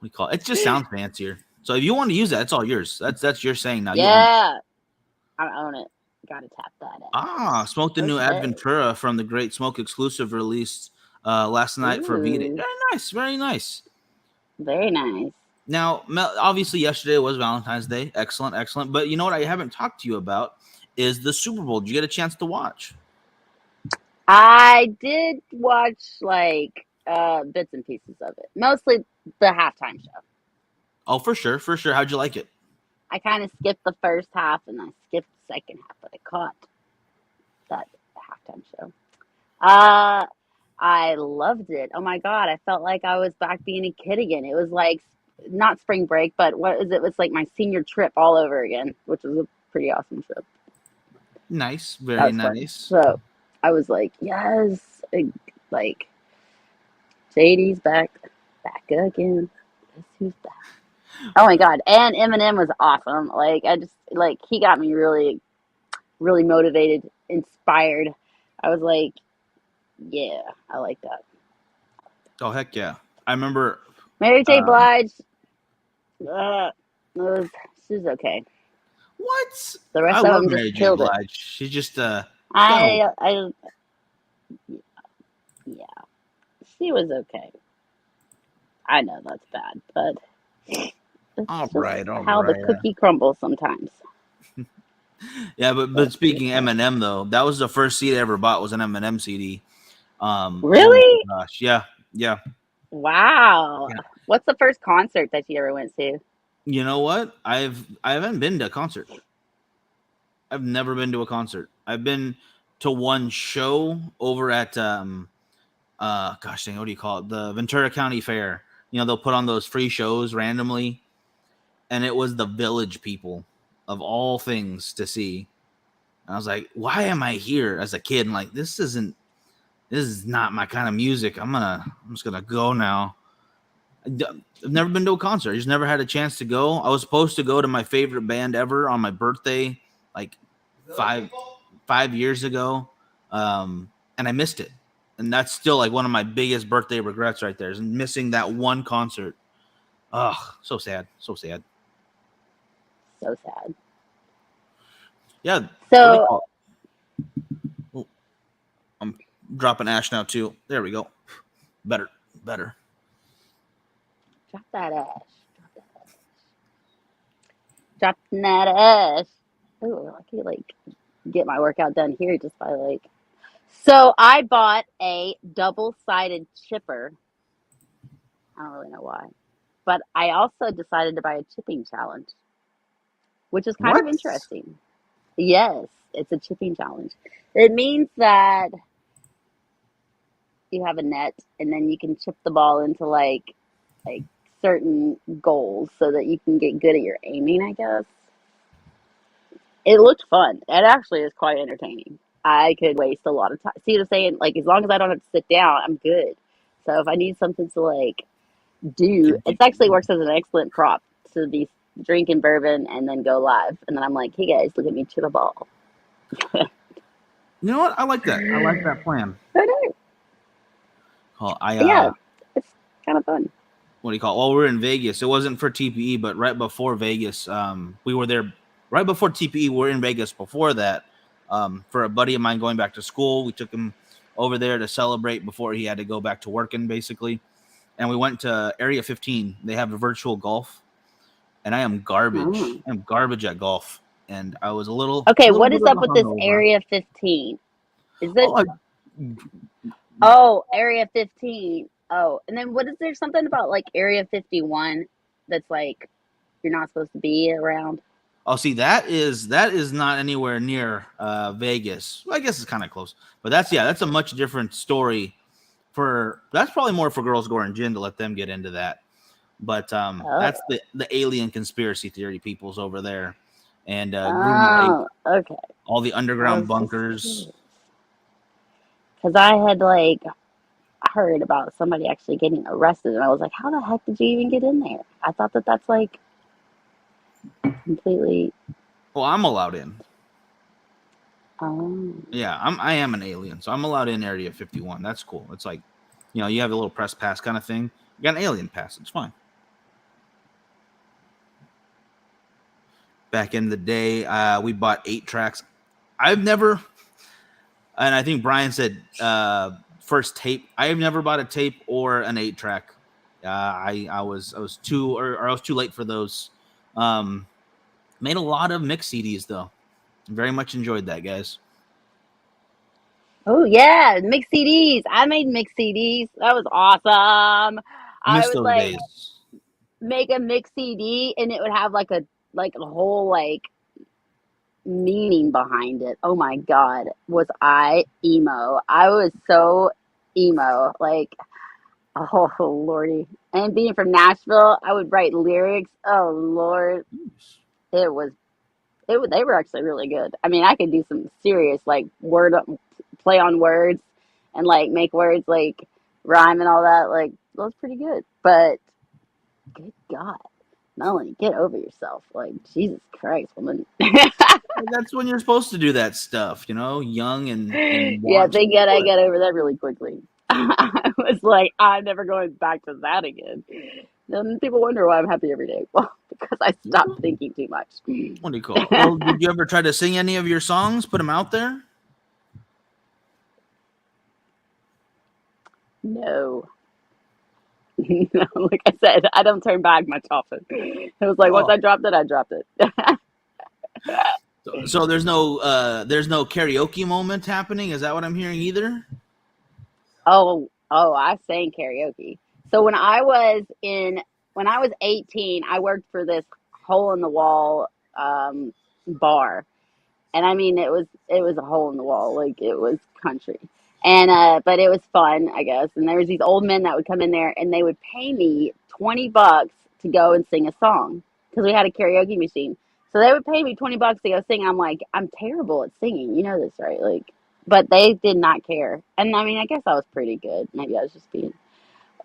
We call it. It just sounds fancier. So if you want to use that, it's all yours. That's your saying now. You own it. Yeah, I own it. Gotta tap that ass. Smoked the new Okay. Adventura from the Great Smoke exclusive released last night for V-Day. Ooh, Very nice, very nice. very nice. Now, obviously, yesterday was Valentine's Day. Excellent, excellent. But you know what I haven't talked to you about is the Super Bowl. Did you get a chance to watch? I did watch like bits and pieces of it. Mostly the halftime show. Oh, for sure, for sure. How'd you like it? I kind of skipped the first half and I skipped the second half, but I caught that halftime show. I loved it. Oh my god, I felt like I was back being a kid again. It was like not spring break, but what is it? It was like my senior trip all over again, which was a pretty awesome trip. Nice, That very was fun. nice. So I was like, yes, like JD's back again. Guess who's back? Oh my god! And Eminem was awesome. Like I just like he got me really, really motivated, inspired. I was like, yeah, I like that. Oh heck yeah! I remember. Mary J. Um, Blige, was she was okay. what? The I rest of love them just Mary J. killed it. Blige. She's got a. I, yeah, she was okay. I know that's bad, but it's All just right, all how the right. cookie crumbles sometimes. Yeah, but But speaking yeah. Eminem though, that was the first CD I ever bought was an Eminem CD. Oh my Really? gosh, yeah, yeah. Wow. Yeah. What's the first concert that you ever went to? You know what? I haven't been to a concert. I've never been to a concert. I've been to one show over at gosh dang, what do you call it? The Ventura County Fair. You know, they'll put on those free shows randomly, and it was the Village People of all things to see. And I was like, why am I here as a kid? And like, this is not my kind of music. I'm just gonna go now. I've never been to a concert. I just never had a chance to go. I was supposed to go to my favorite band ever on my birthday, like five 5 years ago, and I missed it. And that's still like one of my biggest birthday regrets right there is missing that one concert. Ugh, so sad, so sad. So sad. Yeah, what do you So call it? Oh, I'm dropping ash now too. There we go. Better, better. drop that ash. Drop that ash. Ooh, I could like get my workout done here just by like. So I bought a double-sided chipper. I don't really know why, but I also decided to buy a chipping challenge, which is kind of What? interesting. Yes, it's a chipping challenge. It means that you have a net and then you can chip the ball into like certain goals so that you can get good at your aiming, I guess. It looked fun. It actually is quite entertaining. I could waste a lot of time. See what I'm saying? Like as long as I don't have to sit down, I'm good. So if I need something to like do, it actually works as an excellent prop to be drinking bourbon and then go live. And then I'm like, hey guys, look at me chip a ball. You know what? I like that. I like that plan. I know. Oh, Yeah, it's kind of fun. what do you call it? Well, we were in Vegas. It wasn't for TPE, but right before Vegas, we were there right before TPE. We were in Vegas before that. For a buddy of mine going back to school, we took him over there to celebrate before he had to go back to working, basically. And we went to Area 15. They have a virtual golf, and I am garbage. Oh. I'm garbage at golf, and I was Okay, a little what bit is of up a with this hungover. Area 15? Is it? Oh, Oh, Area 15. Oh, and then what is there something about like Area 51 that's like you're not supposed to be around? oh, see, that is not anywhere near Vegas. Well, I guess it's kind of close, but that's a much different story. That's probably more for girls going gin to let them get into that. But that's Oh, the alien conspiracy theory people's over there, and Groom Lake, oh, okay. all the I underground was just bunkers. curious because I had like heard about somebody actually getting arrested, and I was like, how the heck did you even get in there? I thought that that's like completely. Well, I'm allowed in. Oh, Yeah, I am an alien, so I'm allowed in Area 51. That's cool. It's like, you have a little press pass kind of thing. You got an alien pass. It's fine. Back in the day, we bought 8 tracks. I've never, and I think Brian said first tape. I have never bought a tape or an 8 track. I was or I was too late for those. Um, Made a lot of mix CDs though. Very much enjoyed that, guys. oh yeah, mix CDs. I made mix CDs. That was awesome. I Miss would those like days. make a mix CD and it would have like a whole like meaning behind it. Oh my god, was I emo? I was so emo. Like, oh lordy. And being from Nashville, I would write lyrics. Oh lord, it was they were actually really good. I mean, I could do some serious like word play on words and like make words like rhyme and all that. Like that was pretty good. But good god. Melanie, get over yourself. Like, Jesus Christ, woman. That's when you're supposed to do that stuff, young and Yeah, wanton. thank God I Do it. got over that really quickly. I was like, I'm never going back to that again. Then people wonder why I'm happy every day. Well, because I stopped thinking too much. What do you call it? Well, did you ever try to sing any of your songs? Put them out there? No. No, like I said, I don't turn back much often. It was like once Oh, I dropped it, I dropped it. so there's no karaoke moment happening. Is that what I'm hearing either? Oh, I sang karaoke. So when I was 18, I worked for this hole in the wall um, bar, and I mean it was a hole in the wall, like it was country, and but it was fun, I guess. And there was these old men that would come in there, and they would pay me $20 to go and sing a song because we had a karaoke machine. So they would pay me $20 to go sing. I'm like, I'm terrible at singing, you know this, right? Like, but they did not care, and I mean, I guess I was pretty good. Maybe I was just being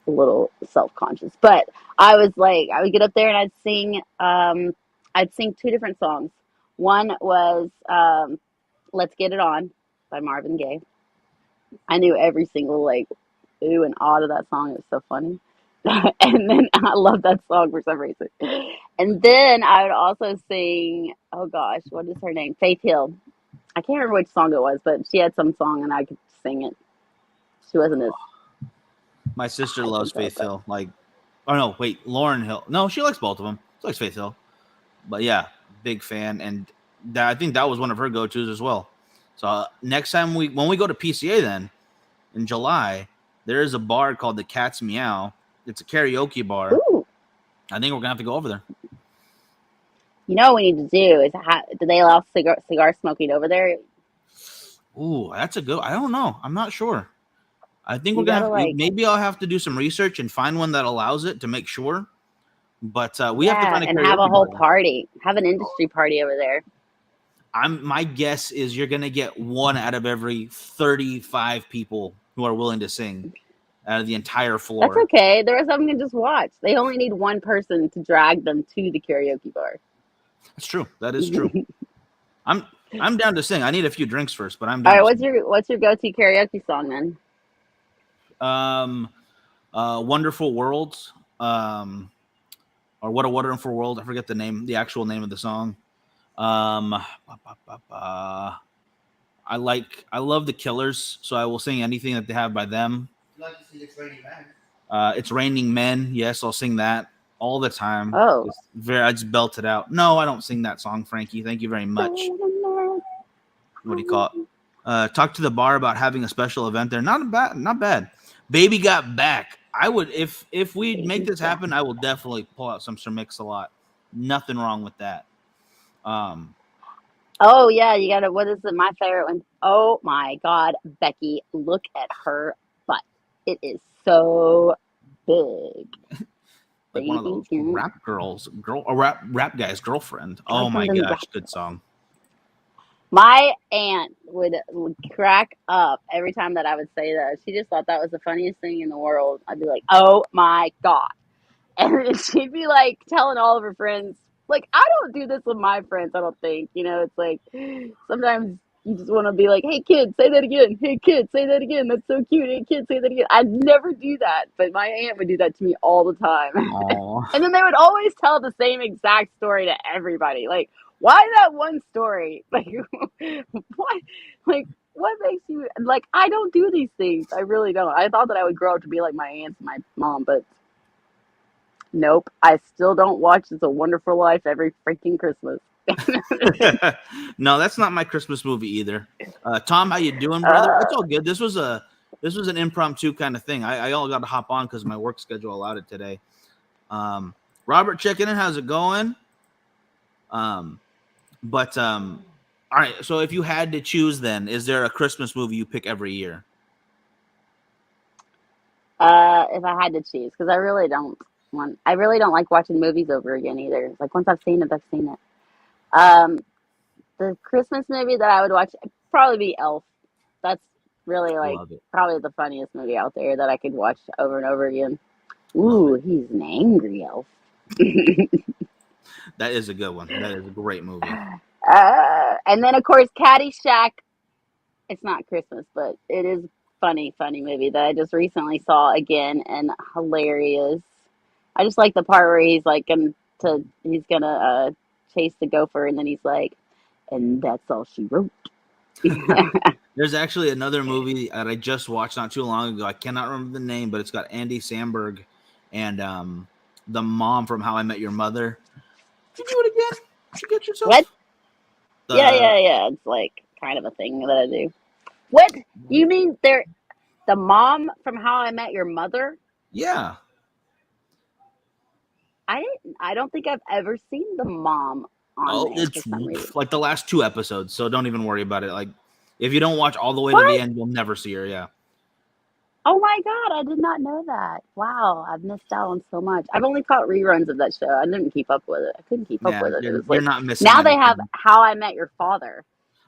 a little self-conscious, but I was like, I would get up there and I'd sing two different songs. One was Let's Get It On by Marvin Gaye. I knew every single like ooh and ah to that song. It was so funny. And then I love that song for some reason. And then I would also sing, oh gosh, what is her name? Faith Hill. I can't remember which song it was, but she had some song and I could sing it. She wasn't as My sister high loves tempo, Faith but Hill. Oh no, wait, Lauren Hill. No, she likes both of them. She likes Faith Hill. But yeah, big fan, and I think that was one of her go-tos as well. So next time when we go to PCA then in July, there is a bar called the Cat's Meow. It's a karaoke bar. ooh, I think we're gonna have to go over there. you know what we need to do is do they allow cigar smoking over there? Ooh, that's a good. I don't know. I'm not sure. I think we're You gonna gotta have, like, maybe I'll have to do some research and find one that allows it to make sure. But we have to yeah, find a and have a karaoke whole bar then. party, have an industry party over there. My guess is you're gonna get one out of every 35 people who are willing to sing out of the entire That's floor. okay. The rest of them can just watch. They only need one person to drag them to the karaoke bar. That's true. That is true. I'm I'm down to sing. I need a few drinks first, but I'm All down right, to what's your go-to karaoke song then? sing. Wonderful Worlds. Or What a Wonderful World. I forget the actual name of the song. I love the Killers, so I will sing anything that they have by them. It's Raining Men. Yes, I'll sing that all the time. Oh, I just belt it out. No, I don't sing that song, Frankie. Thank you very much. What do you call it? Talk to the bar about having a special event there. Not bad. Baby Got Back. I would if we make this happen, I will definitely pull out some Sir Mix-a-Lot. Nothing wrong with that. Um, oh yeah, you gotta. What is it? My favorite one. Oh my God, Becky, look at her butt. It is so big. like one of Baby, those a rap guy's girlfriend. Oh jump in my them gosh, rap good song. My aunt would crack up every time that I would say that. She just thought that was the funniest thing in the world. I'd be like, "Oh my God." And she'd be like telling all of her friends, like, I don't do this with my friends, I don't think. It's like sometimes you just want to be like, hey, kid, say that again. Hey, kid, say that again. That's so cute. Hey, kid, say that again. I'd never do that. But my aunt would do that to me all the time. Oh, And then they would always tell the same exact story to everybody. Like, why that one story? Like, what? Like, what makes you like? I don't do these things. I really don't. I thought that I would grow up to be like my aunts and my mom, but nope. I still don't watch It's a Wonderful Life every freaking Christmas. no, that's not my Christmas movie either. Tom, how you doing, brother? Uh, It's all good. This was an impromptu kind of thing. I all got to hop on because my work schedule allowed it today. Robert, checking in. How's it going? But all right. So if you had to choose, then is there a Christmas movie you pick every year? if I had to choose, because I really don't like watching movies over again either. Like once I've seen it, I've seen it. Um, the Christmas movie that I would watch it'd probably be Elf. That's really like Love it. probably the funniest movie out there that I could watch over and over again. Love Ooh, it. he's an angry elf. That is a good one. That is a great movie. And then of course Caddyshack. It's not Christmas, but it is funny movie that I just recently saw again and hilarious. I just like the part where he's like he's gonna chase the gopher and then he's like, and that's all she wrote. There's actually another movie that I just watched not too long ago. I cannot remember the name, but it's got Andy Samberg and the mom from How I Met Your Mother. Did you do it again? Did you get yourself? What? Yeah. It's like kind of a thing that I do. What? You mean the mom from How I Met Your Mother? Yeah. I don't think I've ever seen the mom on there for some reason. Like the last 2 episodes, so don't even worry about it. Like if you don't watch all the way What? to the end, you'll never see her. Yeah. Oh my God, I did not know that. Wow, I've missed out on so much. I've only caught reruns of that show. I didn't keep up with it. I couldn't keep up with it. It was you're like not missing. now they anything. have How I Met Your Father.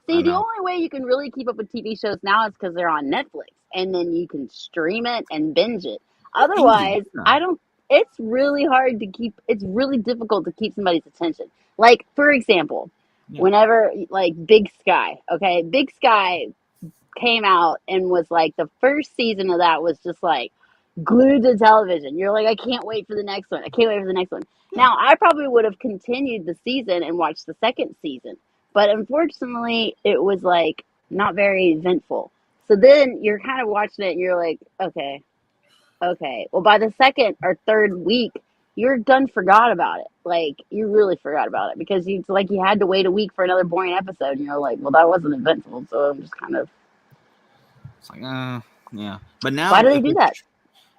I See, the know. only way you can really keep up with TV shows now is because they're on Netflix, and then you can stream it and binge it. Otherwise, Yeah. I don't. It's really hard to keep. It's really difficult to keep somebody's attention. Like for example, Yeah. whenever like Big Sky, okay, Big Sky came out and was like the first season of that was just like glued to television. You're like, I can't wait for the next one. I can't wait for the next one. Now, I probably would have continued the season and watched the second season, but unfortunately, it was like not very eventful. So then you're kind of watching it and you're like, okay. Well, by the second or third week, you're done forgot about it. Like you really forgot about it because you had to wait a week for another boring episode and you're like, well, that wasn't eventful. So I'm just kind of It's like, yeah. But now, why do they do that?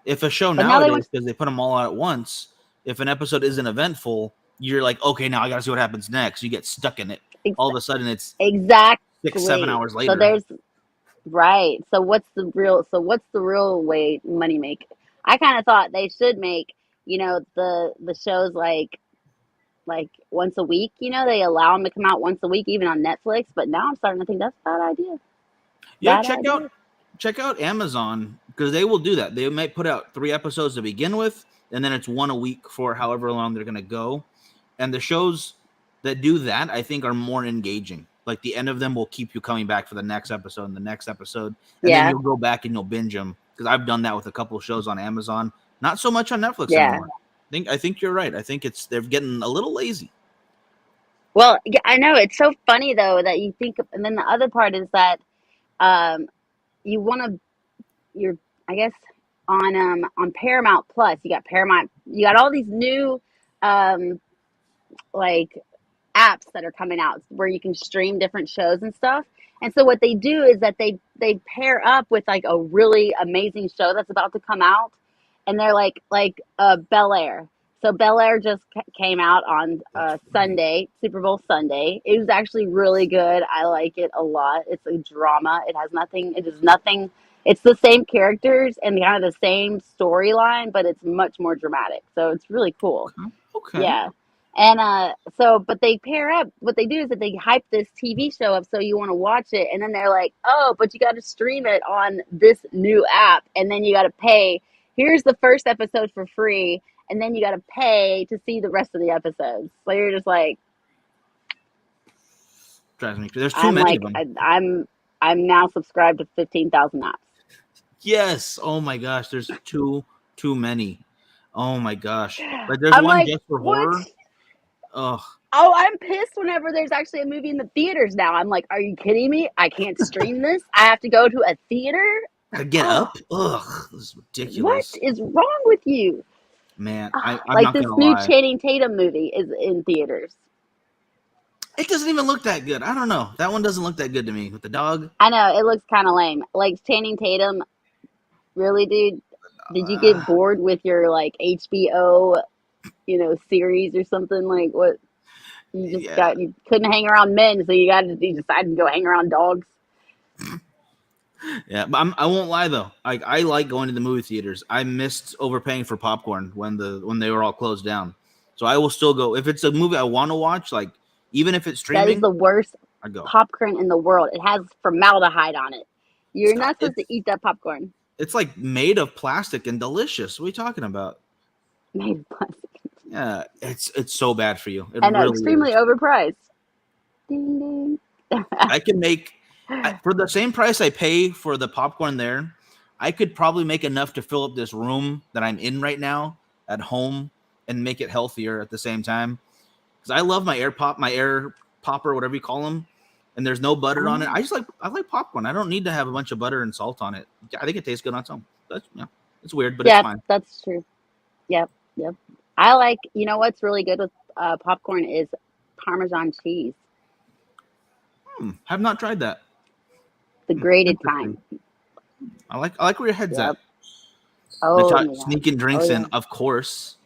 If a show But now nowadays, because they put them all out at once, if an episode isn't eventful, you're like, okay, now I got to see what happens next. You get stuck in it. All of a sudden, it's exactly 6-7 hours later. So there's right. So what's the real way money make? I kind of thought they should make the shows like once a week. They allow them to come out once a week, even on Netflix. But now I'm starting to think that's a bad idea. Yeah, Bad idea. check out Amazon because they will do that. They might put out 3 episodes to begin with, and then it's 1 a week for however long they're going to go. And the shows that do that, I think, are more engaging. Like the end of them will keep you coming back for the next episode and the next episode, and then you'll go back and you'll binge them. Because I've done that with a couple of shows on Amazon, not so much on Netflix anymore. I think you're right. I think they're getting a little lazy. Well, yeah, I know it's so funny though that you think, and then the other part is that you want to, you're, I guess, on Paramount Plus, you got all these new like apps that are coming out where you can stream different shows and stuff. And so what they do is that they pair up with like a really amazing show that's about to come out, and they're like Bel Air. So Bel Air just came out on Sunday, Super Bowl Sunday. It was actually really good. I like it a lot. It's a drama. It has nothing. It is nothing. It's the same characters and kind of the same storyline, but it's much more dramatic. So it's really cool. Okay. Yeah. And but they pair up. What they do is that they hype this TV show up so you want to watch it, and then they're like, "Oh, but you got to stream it on this new app, and then you got to pay. Here's the first episode for free, and then you got to pay to see the rest of the episodes." So you're just like, drives me. There's too many of them. I'm now subscribed to 15,000 apps. Yes. Oh my gosh. There's too many. Oh my gosh. Like there's I'm one like, just for what? horror. Ugh. Oh, I'm pissed whenever there's actually a movie in the theaters now. I'm like, are you kidding me? I can't stream this. I have to go to a theater. Gotta get up. Ugh. This is ridiculous. What is wrong with you? Man, I'm like not this gonna new lie. Channing Tatum movie is in theaters. It doesn't even look that good. I don't know. That one doesn't look that good to me with the dog. I know, it looks kind of lame. Like Channing Tatum, really, dude? Did you get bored with your like HBO, series or something? Like what? You just you couldn't hang around men, so you decided to go hang around dogs. Yeah, but I won't lie though. I like going to the movie theaters. I missed overpaying for popcorn when they were all closed down. So I will still go if it's a movie I want to watch. Like even if it's streaming, that is the worst I go. popcorn in the world. It has formaldehyde on it. You're not supposed to eat that popcorn. It's like made of plastic and delicious. What are you talking about? Made of plastic. Yeah, it's so bad for you. It and really extremely is. overpriced. Ding ding. I can make for the same price I pay for the popcorn there. I could probably make enough to fill up this room that I'm in right now at home and make it healthier at the same time. Because I love my air popper, whatever you call them, and there's no butter on it. I like popcorn. I don't need to have a bunch of butter and salt on it. I think it tastes good on its own. That's, yeah, it's weird, but it's Yep, fine. that's true. Yep, yep. I like, you know what's really good with popcorn is Parmesan cheese, Have not tried that. the grated Interesting. kind. I like where your head's at. Yep. Oh yeah. Sneaking Oh drinks yeah. in, of course.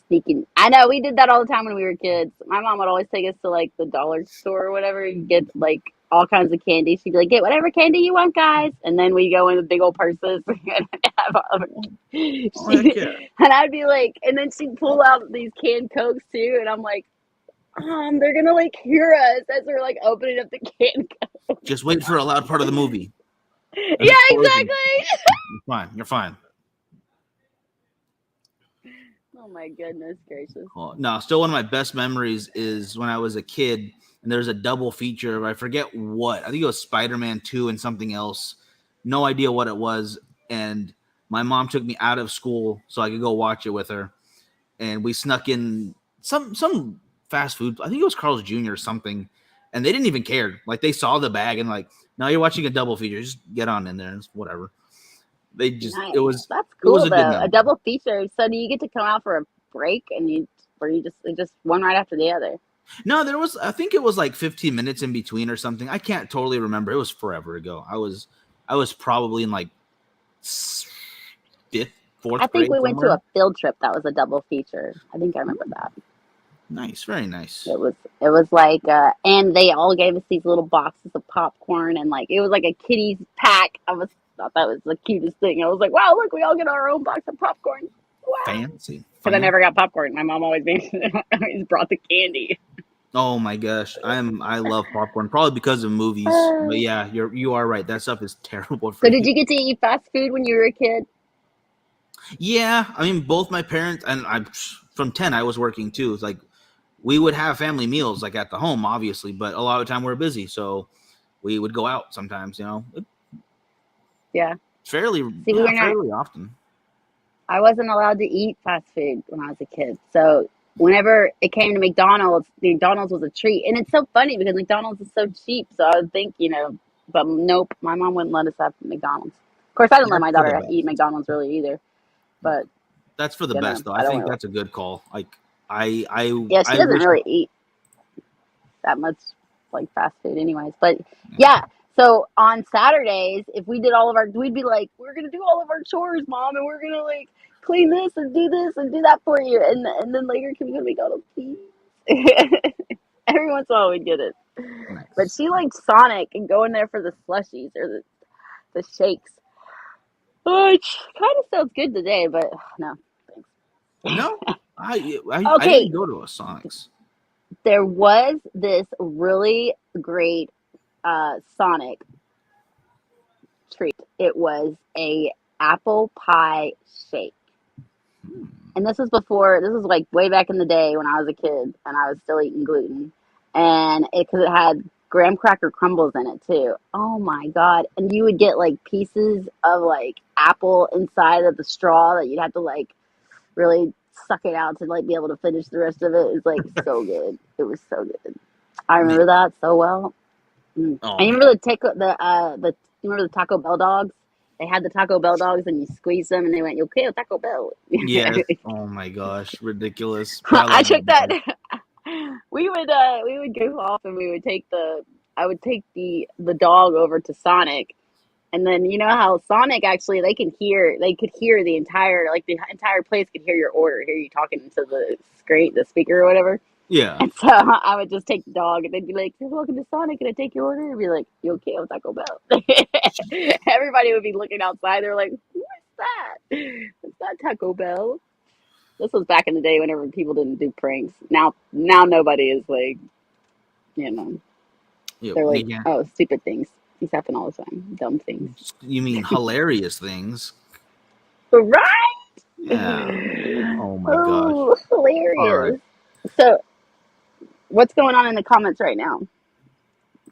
Speaking, I know we did that all the time when we were kids. My mom would always take us to like the dollar store or whatever and get like all kinds of candy. She'd be like, "Get whatever candy you want, guys," and then we go in with big old purses and have all of it. Oh heck yeah! And I'd be like, and then she'd pull out these canned cokes too, and I'm like, they're gonna like hear us as we're like opening up the canned coke. Just wait for a loud part of the movie. Yeah, exactly. You're fine. You're fine. Oh my goodness gracious. Cool. No, still one of my best memories is when I was a kid and there's a double feature of I forget what. I think it was Spider-Man 2 and something else. No idea what it was. And my mom took me out of school so I could go watch it with her. And we snuck in some fast food. I think it was Carl's Jr. or something. And they didn't even care. Like they saw the bag and like, no, you're watching a double feature. Just get on in there. It's whatever. They just Nice. it was That's it was cool a good though. memory. A double feature. So do you get to come out for a break and you just one right after the other? No, I think it was like 15 minutes in between or something. I can't totally remember. It was forever ago. I was probably in like fifth, fourth I think grade we went to somewhere. a field trip that was a double feature. I think I remember that. Nice, very nice. It was like and they all gave us these little boxes of popcorn and like it was like a kiddies pack. Thought that was the cutest thing. I was like, wow, look, we all get our own box of popcorn. Wow. Fancy. Because I never got popcorn. My mom always brought the candy. Oh my gosh, I love popcorn probably because of movies. But yeah, you are right. That stuff is terrible for So did you. you get to eat fast food when you were a kid? Yeah, I mean both my parents and I from 10 I was working too. It's like we would have family meals like at the home obviously, but a lot of the time we're busy, so we would go out sometimes, Yeah. fairly See, we were not. fairly often. I wasn't allowed to eat fast food when I was a kid. So whenever it came to McDonald's was a treat. And it's so funny because McDonald's is so cheap. So I would think, but nope, my mom wouldn't let us have McDonald's. Of course, I didn't let That's my for the daughter best. eat McDonald's really either. But That's for the best though. I think that's a good call. Like yeah, she I doesn't wish really eat that much like fast food anyways. But yeah, so on Saturdays, if we did we'd be like, we're gonna do all of our chores, Mom, and we're gonna like clean this and do that for you, and then later can we go to McDonald's, please? Every once in a while we'd get it. nice. But she liked Sonic and going there for the slushies or the shakes. Which kind of sounds good today, but no. No, I Okay. didn't go to a Sonic's. There was this really great Sonic treat. It was a apple pie shake. And this was like way back in the day when I was a kid and I was still eating gluten. And because it had graham cracker crumbles in it too. Oh my God. And you would get like pieces of like apple inside of the straw that you'd have to like really suck it out to like be able to finish the rest of it. It's like so good. It was so good. I remember that so well. Oh, and you remember you remember the Taco Bell dogs? They had the Taco Bell dogs, and you squeeze them, and they went, "You okay with Taco Bell?" yes. Oh my gosh, ridiculous. I took that. We would go off, and I would take the dog over to Sonic, and then you know how Sonic actually they could hear the entire place could hear your order, hear you talking to the screen, the speaker or whatever. Yeah. And so I would just take the dog, and they'd be like, "You're welcome to Sonic. Can I take your order?" And be like, "You okay with Taco Bell?" Everybody would be looking outside. They're like, "What's that? It's not Taco Bell." This was back in the day whenever people didn't do pranks. Now nobody is like, they're like, "Oh, stupid things. These happen all the time. Dumb things." You mean hilarious things? Right? Yeah. Oh my gosh. Ooh, All right. hilarious. So, what's going on in the comments right now?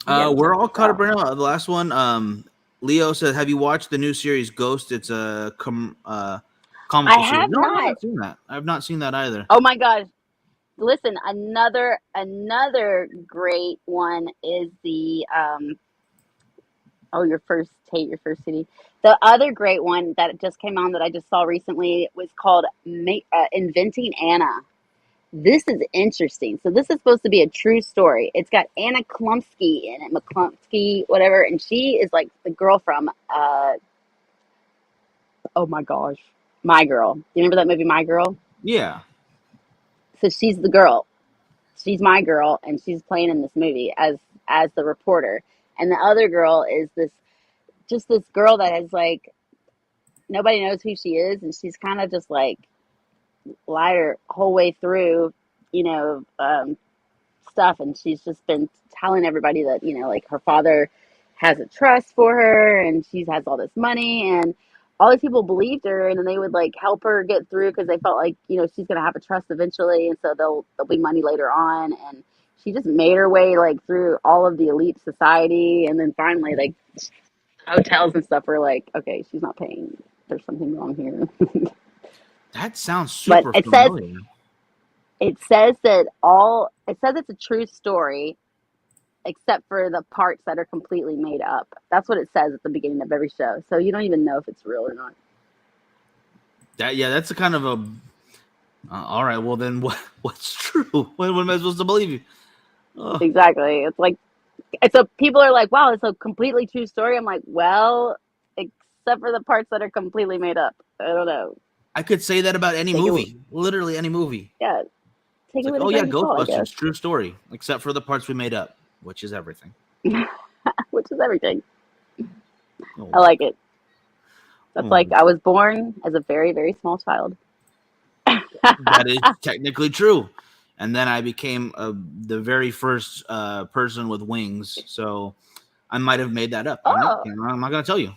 You gotta We're check all this caught up out. right now. The last one, Leo said, "Have you watched the new series Ghost? It's a I comical series." have No, I not. haven't seen that. I've not seen that either. Oh my gosh. Listen, another great one is the oh, your first Tate, your first city. The other great one that just came on that I just saw recently was called Inventing Anna. This is interesting. So this is supposed to be a true story. It's got Anna Klumsky in it, McClumpsky, whatever, and she is like the girl from oh my gosh, My Girl. Do you remember that movie, My Girl? Yeah. So she's the girl. She's My Girl, and she's playing in this movie as the reporter. And the other girl is this girl that has like nobody knows who she is, and she's kind of just like lied her whole way through, you know, stuff, and she's just been telling everybody that like her father has a trust for her, and she has all this money, and all these people believed her, and then they would like help her get through because they felt like she's gonna have a trust eventually, and so there'll be money later on, and she just made her way like through all of the elite society, and then finally like hotels and stuff were like, okay, she's not paying. There's something wrong here. That sounds But super it says familiar. it says it's a true story except for the parts that are completely made up. That's what it says at the beginning of every show. So you don't even know if it's real or not. That's a kind of a. All right, well then, what's true? What am I supposed to believe you? Oh, Exactly. It's like so people are like, "Wow, it's a completely true story." I'm like, "Well, except for the parts that are completely made up." I don't know. I could say that about any Take it, movie, literally any movie. yeah, take It's it like, with a oh yeah, grain of salt, I guess. Ghostbusters, true story, except for the parts we made up, which is everything. Which is everything. Oh, I like it. That's oh. like I was born as a very, very small child. That is technically true. And then I became the very first person with wings. So I might have made that up. I'm not. Oh, I'm not gonna tell you.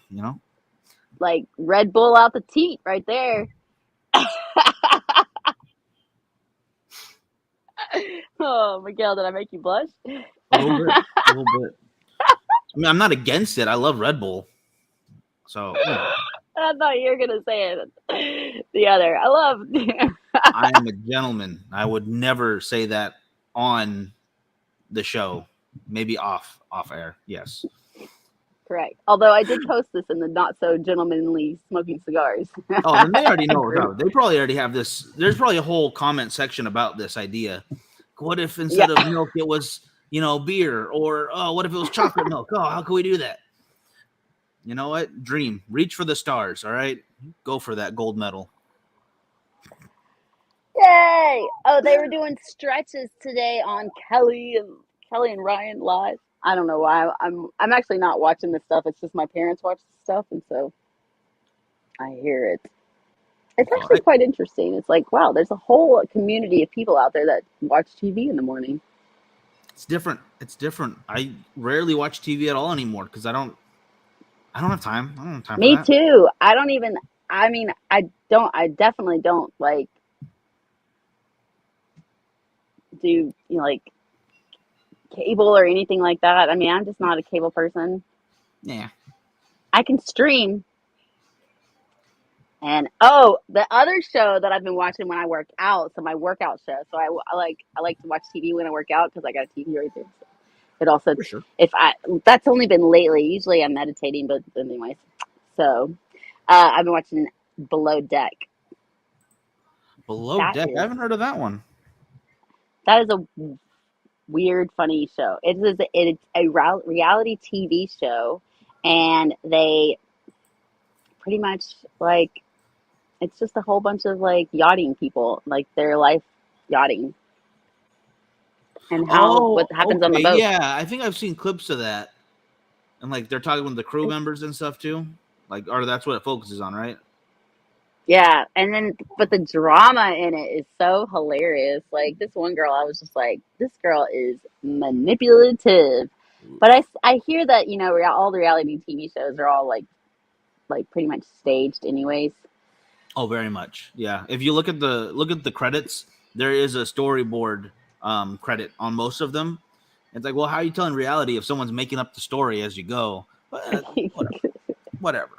like Red Bull out the teat right there. Oh, Miguel, did I make you blush? A little bit. A little bit. I mean, I'm not against it. I love Red Bull. So I thought you were gonna say it. The other, I love. I am a gentleman. I would never say that on the show. Maybe off air. Yes. Correct. Although I did post this in the not so gentlemanly smoking cigars Oh, then they already know. group. They probably already have this. There's probably a whole comment section about this idea. What if Yeah, instead of milk it was, beer? Or oh, what if it was chocolate milk? Oh, how can we do that? You know what? Dream. Reach for the stars, all right? Go for that gold medal. yay! Oh, they were doing stretches today on Kelly and Ryan live. I don't know why. I'm actually not watching this stuff. It's just my parents watch this stuff, and so I hear it. It's Oh, actually quite interesting. It's like, wow, there's a whole community of people out there that watch TV in the morning. it's different. It's different. I rarely watch TV at all anymore because I don't have time. I don't have time for Me that. too. I don't even. I mean, I don't. I definitely don't like do like cable or anything like that. I mean, I'm just not a cable person. Yeah. I can stream. And oh, the other show that I've been watching when I work out, so my workout show. So I like to watch TV when I work out because I got a TV right there. So it also For sure. if I that's only been lately. Usually I'm meditating, but anyways. So I've been watching Below Deck. Below That Deck. I is haven't heard of that one. that is a weird, funny show. It's a reality TV show, and they pretty much like it's just a whole bunch of like yachting people, like their life yachting and how Oh, what happens on the okay. boat. Yeah, I think I've seen clips of that. And like they're talking with the crew members and stuff too. Like, or that's what it focuses on, right? Yeah, and then but the drama in it is so hilarious. Like this one girl, I was just like, this girl is manipulative. But I hear that all the reality TV shows are all like pretty much staged anyways. Oh, very much. Yeah. If you look at the credits, there is a storyboard credit on most of them. It's like, well, how are you telling reality if someone's making up the story as you go? But whatever, whatever.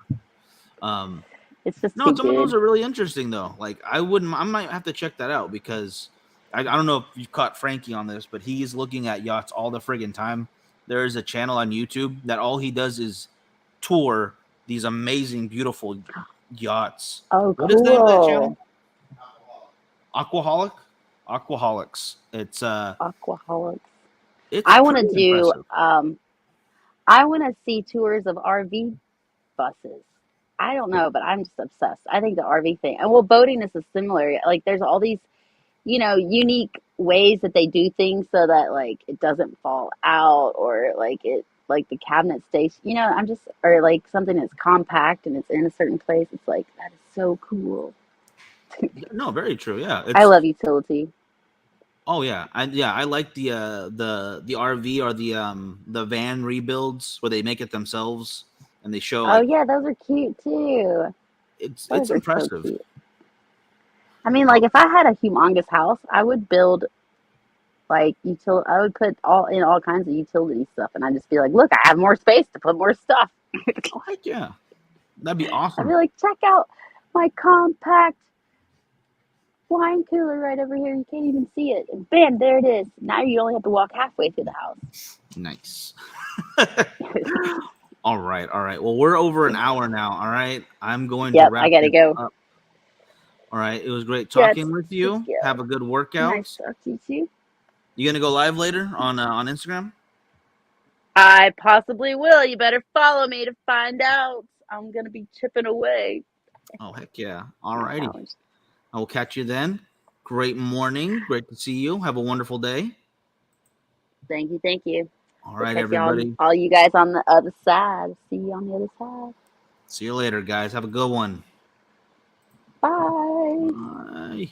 Um, It's just no, too some of those good. are really interesting though. Like I might have to check that out because I don't know if you caught Frankie on this, but he's looking at yachts all the friggin' time. There is a channel on YouTube that all he does is tour these amazing, beautiful yachts. Oh, What is the name of that cool. channel? Aquaholic? Aquaholics. Aquaholics. It's I want to pretty do. impressive. I want to see tours of RV buses. I don't know, but I'm just obsessed. I think the RV thing, and well, boating is a similar. Like, there's all these, unique ways that they do things so that like it doesn't fall out or like the cabinet stays. I'm just or like something that's compact and it's in a certain place. It's like that is so cool. No, very true. Yeah, I it's love utility. oh yeah, I like the RV or the van rebuilds where they make it themselves and they show Oh like yeah, those are cute too. it's Those are so impressive. cute. I mean, Uh, like if I had a humongous house, I would build I would put all kinds of utility stuff, and I'd just be like, look, I have more space to put more stuff. oh heck yeah, that'd be I'd be awesome. like, check out my compact wine cooler right over here. You can't even see it. And bam, there it is. Now you only have to walk halfway through the house. Nice. All right, all right. Well, we're over an hour now. All right, I'm going to Yep, I wrap gotta this go. up. All right, it was great Yes, talking with to you. go. Have a good Nice workout. to talk to you too. You gonna go live later on Instagram? I possibly will. You better follow me to find out. I'm gonna be chipping away Oh heck yeah! All my righty. hours. I will catch you then. Great morning. Great to see you. Have a wonderful day. Thank you, thank you. All We'll right, catch y'all, everybody. all you guys on the other side. See you on the other side. See you later, guys. Have a good one. Bye. Bye.